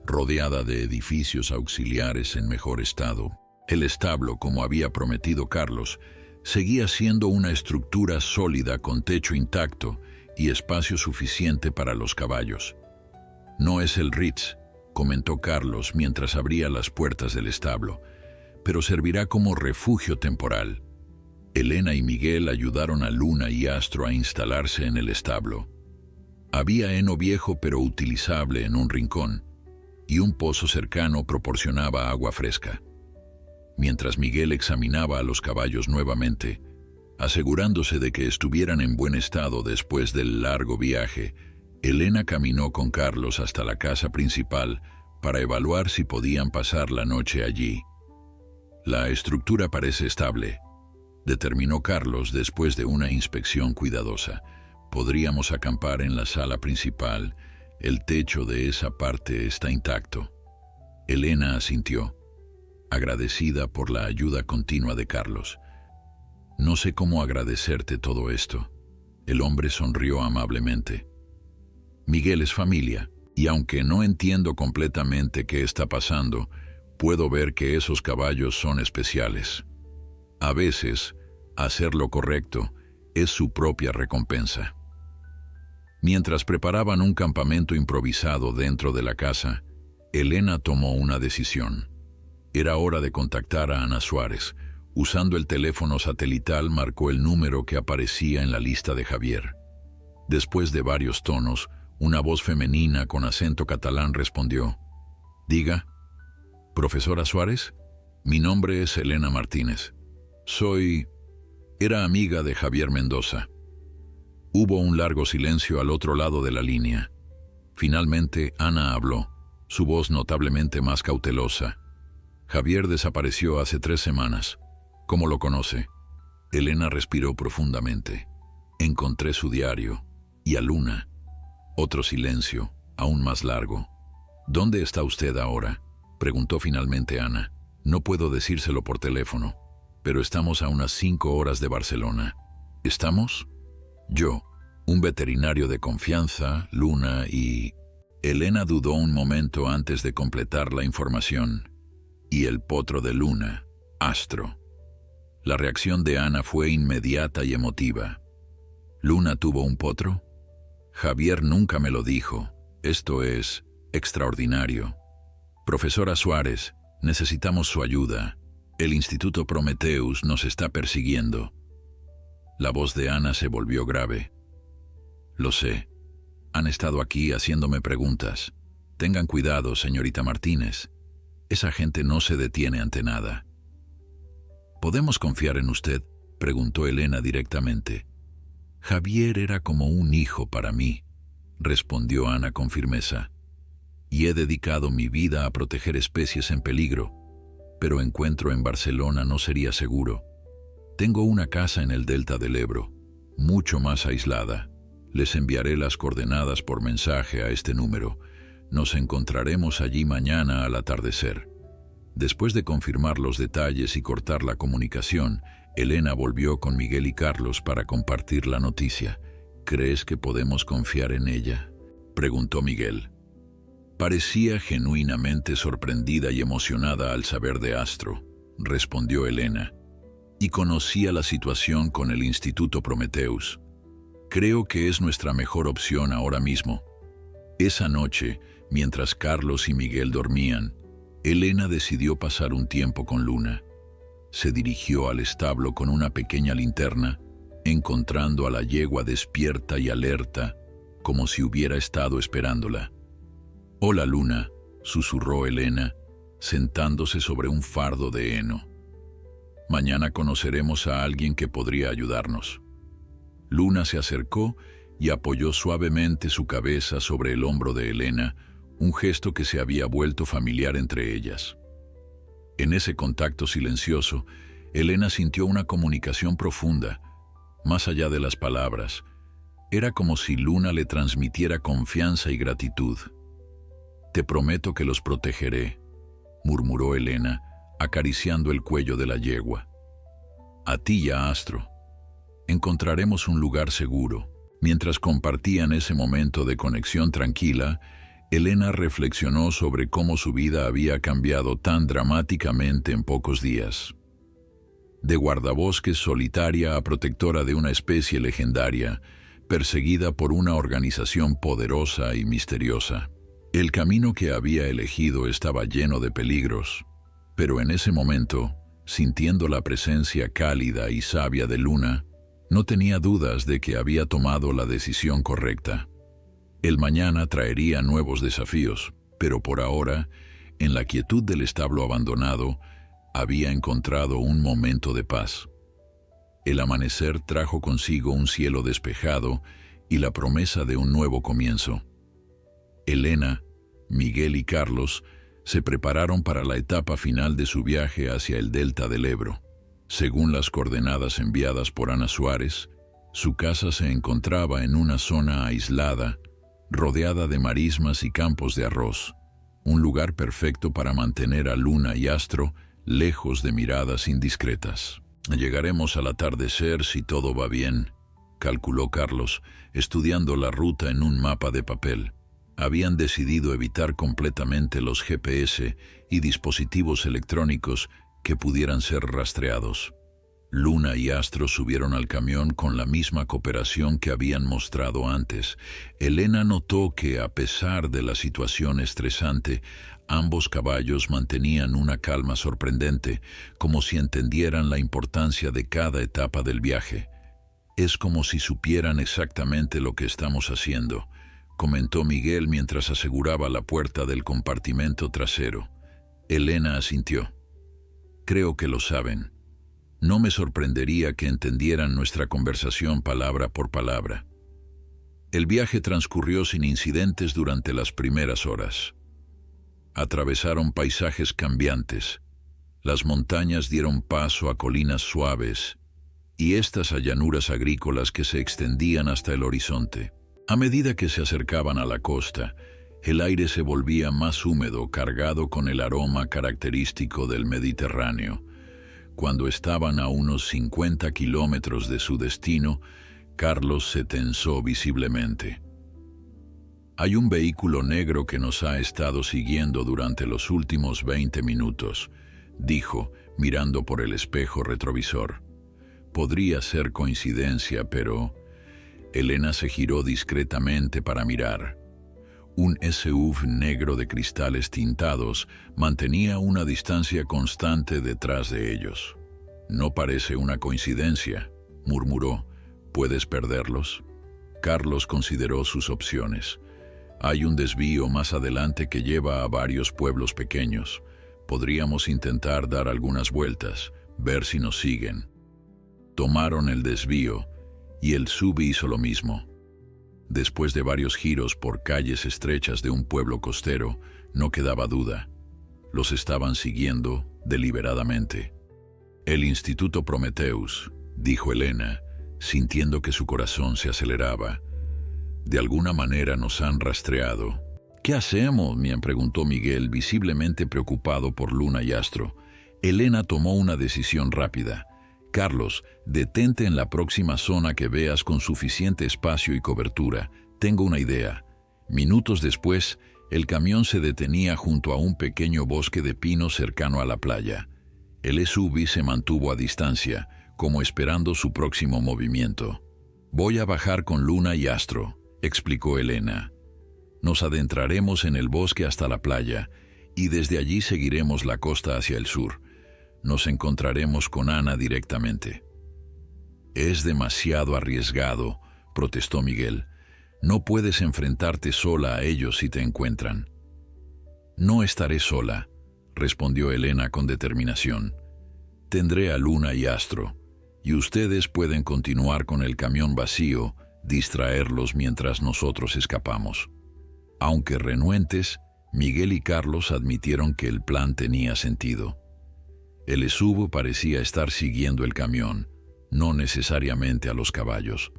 rodeada de edificios auxiliares en mejor estado. El establo, como había prometido Carlos, seguía siendo una estructura sólida con techo intacto y espacio suficiente para los caballos. No es el Ritz, comentó Carlos mientras abría las puertas del establo, pero servirá como refugio temporal. Elena y Miguel ayudaron a Luna y Astro a instalarse en el establo. Había heno viejo pero utilizable en un rincón, y un pozo cercano proporcionaba agua fresca. Mientras Miguel examinaba a los caballos nuevamente, asegurándose de que estuvieran en buen estado después del largo viaje, Elena caminó con Carlos hasta la casa principal para evaluar si podían pasar la noche allí. La estructura parece estable, determinó Carlos después de una inspección cuidadosa. Podríamos acampar en la sala principal. El techo de esa parte está intacto. Elena asintió, agradecida por la ayuda continua de Carlos. No sé cómo agradecerte todo esto. El hombre sonrió amablemente. Miguel es familia, y aunque no entiendo completamente qué está pasando, puedo ver que esos caballos son especiales. A veces, hacer lo correcto es su propia recompensa. Mientras preparaban un campamento improvisado dentro de la casa, Elena tomó una decisión. Era hora de contactar a Ana Suárez. Usando el teléfono satelital marcó el número que aparecía en la lista de Javier. Después de varios tonos, una voz femenina con acento catalán respondió. «Diga, ¿profesora Suárez? Mi nombre es Elena Martínez. Era amiga de Javier Mendoza». Hubo un largo silencio al otro lado de la línea. Finalmente, Ana habló, su voz notablemente más cautelosa. «Javier desapareció hace 3 semanas. ¿Cómo lo conoce?» Elena respiró profundamente. Encontré su diario. Y a Luna. Otro silencio, aún más largo. ¿Dónde está usted ahora?, preguntó finalmente Ana. No puedo decírselo por teléfono, pero estamos a unas 5 horas de Barcelona. ¿Estamos? Yo, un veterinario de confianza, Luna y... Elena dudó un momento antes de completar la información. Y el potro de Luna, Astro. La reacción de Ana fue inmediata y emotiva. ¿Luna tuvo un potro? Javier nunca me lo dijo. Esto es extraordinario. Profesora Suárez, necesitamos su ayuda. El Instituto Prometheus nos está persiguiendo. La voz de Ana se volvió grave. Lo sé. Han estado aquí haciéndome preguntas. Tengan cuidado, señorita Martínez. Esa gente no se detiene ante nada. ¿Podemos confiar en usted?, preguntó Elena directamente. Javier era como un hijo para mí, respondió Ana con firmeza. Y he dedicado mi vida a proteger especies en peligro, pero encuentro en Barcelona no sería seguro. Tengo una casa en el delta del Ebro, mucho más aislada. Les enviaré las coordenadas por mensaje a este número. Nos encontraremos allí mañana al atardecer. Después de confirmar los detalles y cortar la comunicación, Elena volvió con Miguel y Carlos para compartir la noticia. ¿Crees que podemos confiar en ella?, preguntó Miguel. Parecía genuinamente sorprendida y emocionada al saber de Astro, respondió Elena. Y conocía la situación con el Instituto Prometheus. Creo que es nuestra mejor opción ahora mismo. Esa noche, mientras Carlos y Miguel dormían, Elena decidió pasar un tiempo con Luna. Se dirigió al establo con una pequeña linterna, encontrando a la yegua despierta y alerta, como si hubiera estado esperándola. «Hola, Luna», susurró Elena, sentándose sobre un fardo de heno. «Mañana conoceremos a alguien que podría ayudarnos». Luna se acercó y apoyó suavemente su cabeza sobre el hombro de Elena, un gesto que se había vuelto familiar entre ellas. En ese contacto silencioso, Elena sintió una comunicación profunda, más allá de las palabras. Era como si Luna le transmitiera confianza y gratitud. «Te prometo que los protegeré», murmuró Elena, acariciando el cuello de la yegua. «A ti y a Astro. Encontraremos un lugar seguro». Mientras compartían ese momento de conexión tranquila, Elena reflexionó sobre cómo su vida había cambiado tan dramáticamente en pocos días. De guardabosques solitaria a protectora de una especie legendaria, perseguida por una organización poderosa y misteriosa. El camino que había elegido estaba lleno de peligros, pero en ese momento, sintiendo la presencia cálida y sabia de Luna, no tenía dudas de que había tomado la decisión correcta. El mañana traería nuevos desafíos, pero por ahora, en la quietud del establo abandonado, había encontrado un momento de paz. El amanecer trajo consigo un cielo despejado y la promesa de un nuevo comienzo. Elena, Miguel y Carlos se prepararon para la etapa final de su viaje hacia el delta del Ebro. Según las coordenadas enviadas por Ana Suárez, su casa se encontraba en una zona aislada, rodeada de marismas y campos de arroz, un lugar perfecto para mantener a Luna y Astro lejos de miradas indiscretas. «Llegaremos al atardecer si todo va bien», calculó Carlos, estudiando la ruta en un mapa de papel. Habían decidido evitar completamente los GPS y dispositivos electrónicos que pudieran ser rastreados. Luna y Astro subieron al camión con la misma cooperación que habían mostrado antes. Elena notó que, a pesar de la situación estresante, ambos caballos mantenían una calma sorprendente, como si entendieran la importancia de cada etapa del viaje. «Es como si supieran exactamente lo que estamos haciendo», comentó Miguel mientras aseguraba la puerta del compartimento trasero. Elena asintió. «Creo que lo saben. No me sorprendería que entendieran nuestra conversación palabra por palabra». El viaje transcurrió sin incidentes durante las primeras horas. Atravesaron paisajes cambiantes. Las montañas dieron paso a colinas suaves, y estas a llanuras agrícolas que se extendían hasta el horizonte. A medida que se acercaban a la costa, el aire se volvía más húmedo, cargado con el aroma característico del Mediterráneo. Cuando estaban a unos 50 kilómetros de su destino, Carlos se tensó visiblemente. «Hay un vehículo negro que nos ha estado siguiendo durante los últimos 20 minutos», dijo, mirando por el espejo retrovisor. «Podría ser coincidencia, pero...» Elena se giró discretamente para mirar. Un SUV negro de cristales tintados mantenía una distancia constante detrás de ellos. «No parece una coincidencia», murmuró. «¿Puedes perderlos?» Carlos consideró sus opciones. «Hay un desvío más adelante que lleva a varios pueblos pequeños. Podríamos intentar dar algunas vueltas, ver si nos siguen». Tomaron el desvío y el SUV hizo lo mismo. Después de varios giros por calles estrechas de un pueblo costero, no quedaba duda. Los estaban siguiendo deliberadamente. «El Instituto Prometheus», dijo Elena, sintiendo que su corazón se aceleraba. «De alguna manera nos han rastreado». «¿Qué hacemos?», me preguntó Miguel, visiblemente preocupado por Luna y Astro. Elena tomó una decisión rápida. «Carlos, detente en la próxima zona que veas con suficiente espacio y cobertura. Tengo una idea». Minutos después, el camión se detenía junto a un pequeño bosque de pinos cercano a la playa. El SUV se mantuvo a distancia, como esperando su próximo movimiento. «Voy a bajar con Luna y Astro», explicó Elena. «Nos adentraremos en el bosque hasta la playa, y desde allí seguiremos la costa hacia el sur. Nos encontraremos con Ana directamente». «Es demasiado arriesgado», protestó Miguel. «No puedes enfrentarte sola a ellos si te encuentran». «No estaré sola», respondió Elena con determinación. «Tendré a Luna y Astro, y ustedes pueden continuar con el camión vacío, distraerlos mientras nosotros escapamos». Aunque renuentes, Miguel y Carlos admitieron que el plan tenía sentido. El SUV parecía estar siguiendo el camión, no necesariamente a los caballos.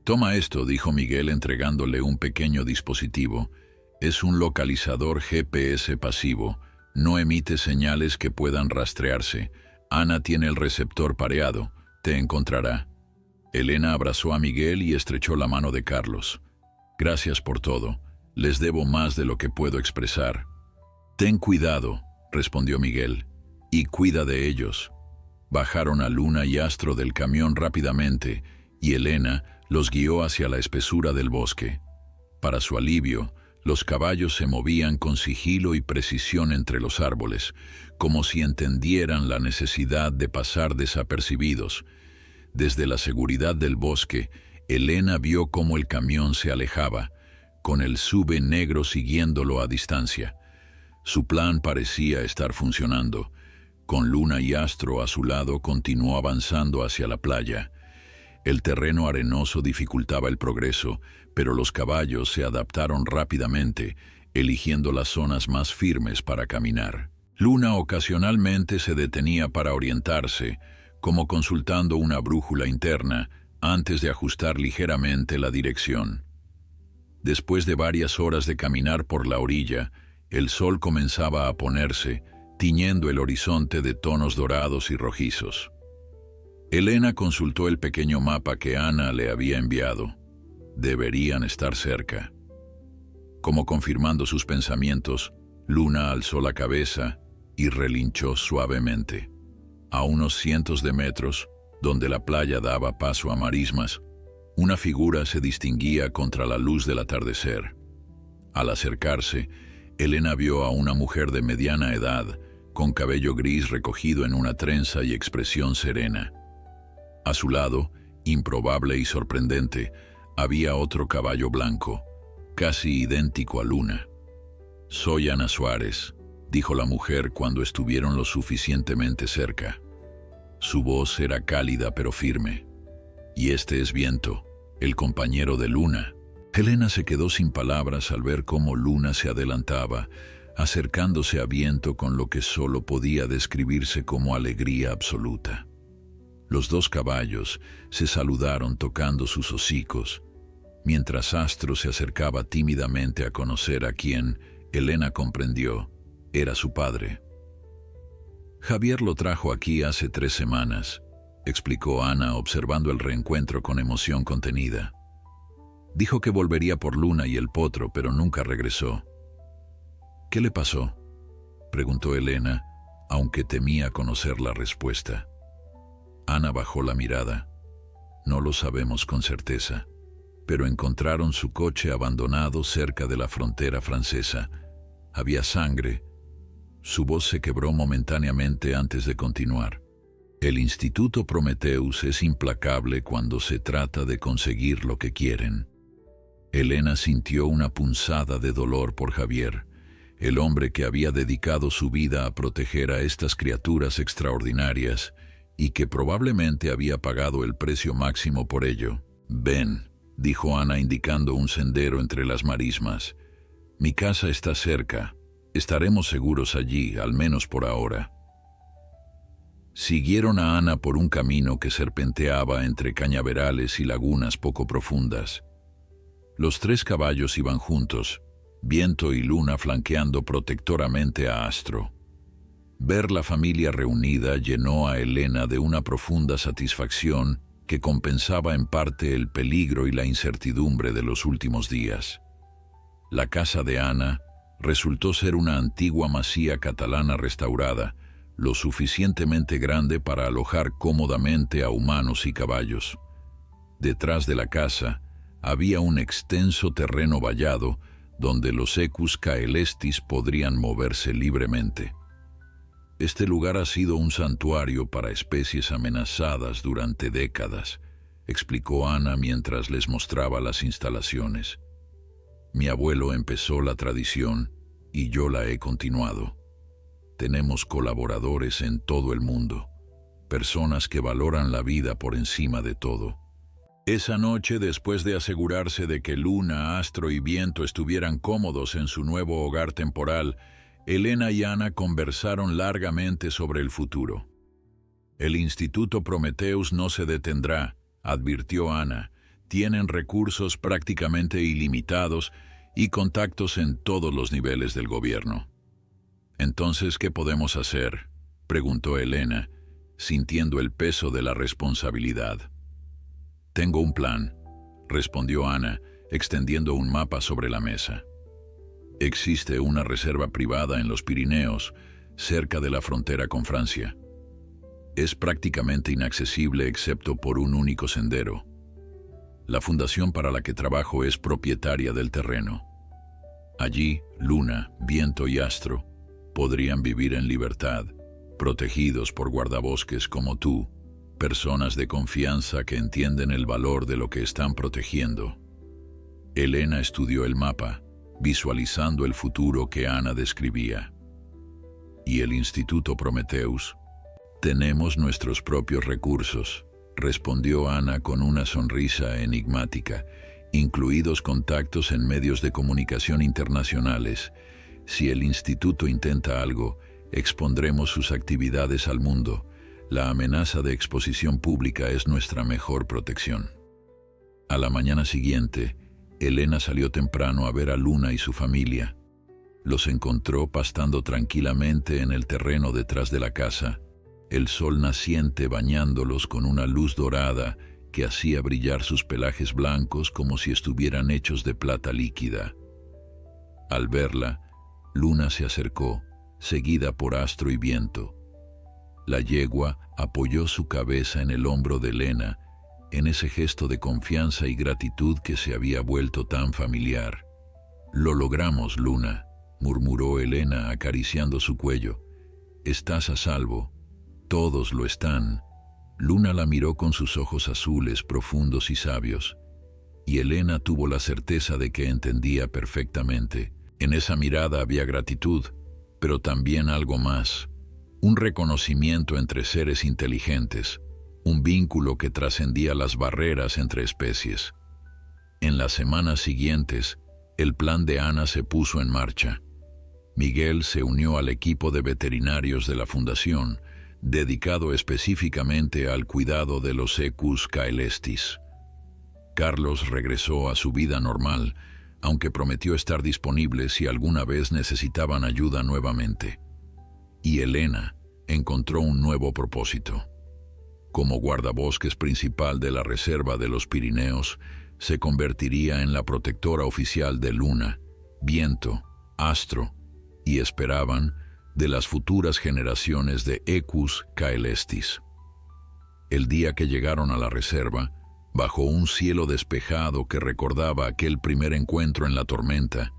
«Toma esto», dijo Miguel entregándole un pequeño dispositivo. «Es un localizador GPS pasivo. No emite señales que puedan rastrearse. Ana tiene el receptor pareado. Te encontrará». Elena abrazó a Miguel y estrechó la mano de Carlos. «Gracias por todo. Les debo más de lo que puedo expresar». «Ten cuidado», respondió Miguel, «y cuida de ellos». Bajaron a Luna y Astro del camión rápidamente y Elena los guió hacia la espesura del bosque. Para su alivio, los caballos se movían con sigilo y precisión entre los árboles, como si entendieran la necesidad de pasar desapercibidos. Desde la seguridad del bosque, Elena vio cómo el camión se alejaba, con el SUV negro siguiéndolo a distancia. Su plan parecía estar funcionando. Con Luna y Astro a su lado, continuó avanzando hacia la playa. El terreno arenoso dificultaba el progreso, pero los caballos se adaptaron rápidamente, eligiendo las zonas más firmes para caminar. Luna ocasionalmente se detenía para orientarse, como consultando una brújula interna, antes de ajustar ligeramente la dirección. Después de varias horas de caminar por la orilla, el sol comenzaba a ponerse, tiñendo el horizonte de tonos dorados y rojizos. Elena consultó el pequeño mapa que Ana le había enviado. Deberían estar cerca. Como confirmando sus pensamientos, Luna alzó la cabeza y relinchó suavemente. A unos cientos de metros, donde la playa daba paso a marismas, una figura se distinguía contra la luz del atardecer. Al acercarse, Elena vio a una mujer de mediana edad, con cabello gris recogido en una trenza y expresión serena. A su lado, improbable y sorprendente, había otro caballo blanco, casi idéntico a Luna. «Soy Ana Suárez», dijo la mujer cuando estuvieron lo suficientemente cerca. Su voz era cálida pero firme. «Y este es Viento, el compañero de Luna». Elena se quedó sin palabras al ver cómo Luna se adelantaba, acercándose a Viento con lo que solo podía describirse como alegría absoluta. Los dos caballos se saludaron tocando sus hocicos, mientras Astro se acercaba tímidamente a conocer a quien, Elena comprendió, era su padre. Javier lo trajo aquí hace 3 semanas, explicó Ana observando el reencuentro con emoción contenida. Dijo que volvería por Luna y el potro, pero nunca regresó. ¿Qué le pasó?, preguntó Elena, aunque temía conocer la respuesta. Ana bajó la mirada. No lo sabemos con certeza, pero encontraron su coche abandonado cerca de la frontera francesa. Había sangre. Su voz se quebró momentáneamente antes de continuar. El Instituto Prometheus es implacable cuando se trata de conseguir lo que quieren. Elena sintió una punzada de dolor por Javier, el hombre que había dedicado su vida a proteger a estas criaturas extraordinarias y que probablemente había pagado el precio máximo por ello. «Ven», dijo Ana indicando un sendero entre las marismas. «Mi casa está cerca. Estaremos seguros allí, al menos por ahora». Siguieron a Ana por un camino que serpenteaba entre cañaverales y lagunas poco profundas. Los 3 caballos iban juntos, Viento y Luna flanqueando protectoramente a Astro. Ver la familia reunida llenó a Elena de una profunda satisfacción que compensaba en parte el peligro y la incertidumbre de los últimos días. La casa de Ana resultó ser una antigua masía catalana restaurada, lo suficientemente grande para alojar cómodamente a humanos y caballos. Detrás de la casa había un extenso terreno vallado donde los Equus caelestis podrían moverse libremente. Este lugar ha sido un santuario para especies amenazadas durante décadas, explicó Ana mientras les mostraba las instalaciones. Mi abuelo empezó la tradición y yo la he continuado. Tenemos colaboradores en todo el mundo, personas que valoran la vida por encima de todo. Esa noche, después de asegurarse de que Luna, Astro y Viento estuvieran cómodos en su nuevo hogar temporal, Elena y Ana conversaron largamente sobre el futuro. El Instituto Prometheus no se detendrá, advirtió Ana. Tienen recursos prácticamente ilimitados y contactos en todos los niveles del gobierno. «Entonces, ¿qué podemos hacer?», preguntó Elena, sintiendo el peso de la responsabilidad. «Tengo un plan», respondió Ana, extendiendo un mapa sobre la mesa. Existe una reserva privada en los Pirineos, cerca de la frontera con Francia. Es prácticamente inaccesible excepto por un único sendero. La fundación para la que trabajo es propietaria del terreno. Allí, Luna, Viento y Astro podrían vivir en libertad, protegidos por guardabosques como tú, personas de confianza que entienden el valor de lo que están protegiendo. Elena estudió el mapa, visualizando el futuro que Ana describía. ¿Y el Instituto Prometheus? Tenemos nuestros propios recursos, respondió Ana con una sonrisa enigmática, incluidos contactos en medios de comunicación internacionales. Si el instituto intenta algo, expondremos sus actividades al mundo. La amenaza de exposición pública es nuestra mejor protección. A la mañana siguiente, Elena salió temprano a ver a Luna y su familia. Los encontró pastando tranquilamente en el terreno detrás de la casa, el sol naciente bañándolos con una luz dorada que hacía brillar sus pelajes blancos como si estuvieran hechos de plata líquida. Al verla, Luna se acercó, seguida por Astro y Viento. La yegua apoyó su cabeza en el hombro de Elena, en ese gesto de confianza y gratitud que se había vuelto tan familiar. «Lo logramos, Luna», murmuró Elena acariciando su cuello. «Estás a salvo. Todos lo están». Luna la miró con sus ojos azules, profundos y sabios, y Elena tuvo la certeza de que entendía perfectamente. En esa mirada había gratitud, pero también algo más, un reconocimiento entre seres inteligentes, un vínculo que trascendía las barreras entre especies. En las semanas siguientes, el plan de Ana se puso en marcha. Miguel se unió al equipo de veterinarios de la fundación, dedicado específicamente al cuidado de los Equus caelestis. Carlos regresó a su vida normal, aunque prometió estar disponible si alguna vez necesitaban ayuda nuevamente. Y Elena encontró un nuevo propósito. Como guardabosques principal de la Reserva de los Pirineos, se convertiría en la protectora oficial de Luna, Viento, Astro y esperaban de las futuras generaciones de Equus caelestis. El día que llegaron a la reserva, bajo un cielo despejado que recordaba aquel primer encuentro en la tormenta,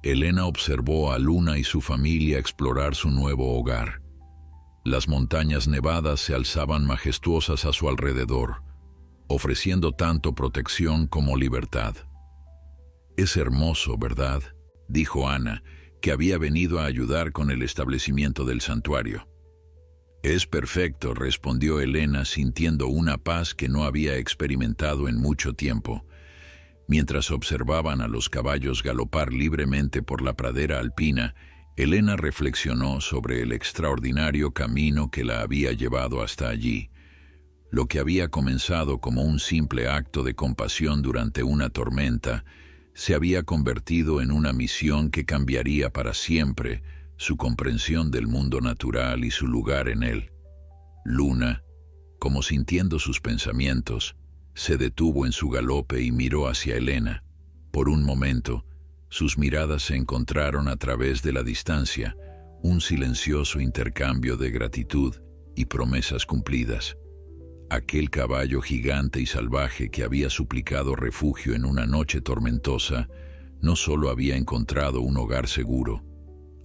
Elena observó a Luna y su familia explorar su nuevo hogar. Las montañas nevadas se alzaban majestuosas a su alrededor, ofreciendo tanto protección como libertad. «Es hermoso, ¿verdad?», dijo Ana, que había venido a ayudar con el establecimiento del santuario. «Es perfecto», respondió Elena, sintiendo una paz que no había experimentado en mucho tiempo. Mientras observaban a los caballos galopar libremente por la pradera alpina, Elena reflexionó sobre el extraordinario camino que la había llevado hasta allí. Lo que había comenzado como un simple acto de compasión durante una tormenta, se había convertido en una misión que cambiaría para siempre su comprensión del mundo natural y su lugar en él. Luna, como sintiendo sus pensamientos, se detuvo en su galope y miró hacia Elena. Por un momento, sus miradas se encontraron a través de la distancia, un silencioso intercambio de gratitud y promesas cumplidas. Aquel caballo gigante y salvaje que había suplicado refugio en una noche tormentosa, no solo había encontrado un hogar seguro,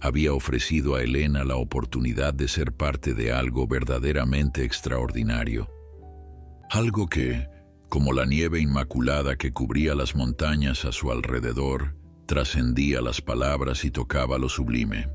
había ofrecido a Elena la oportunidad de ser parte de algo verdaderamente extraordinario. Algo que, como la nieve inmaculada que cubría las montañas a su alrededor, trascendía las palabras y tocaba lo sublime.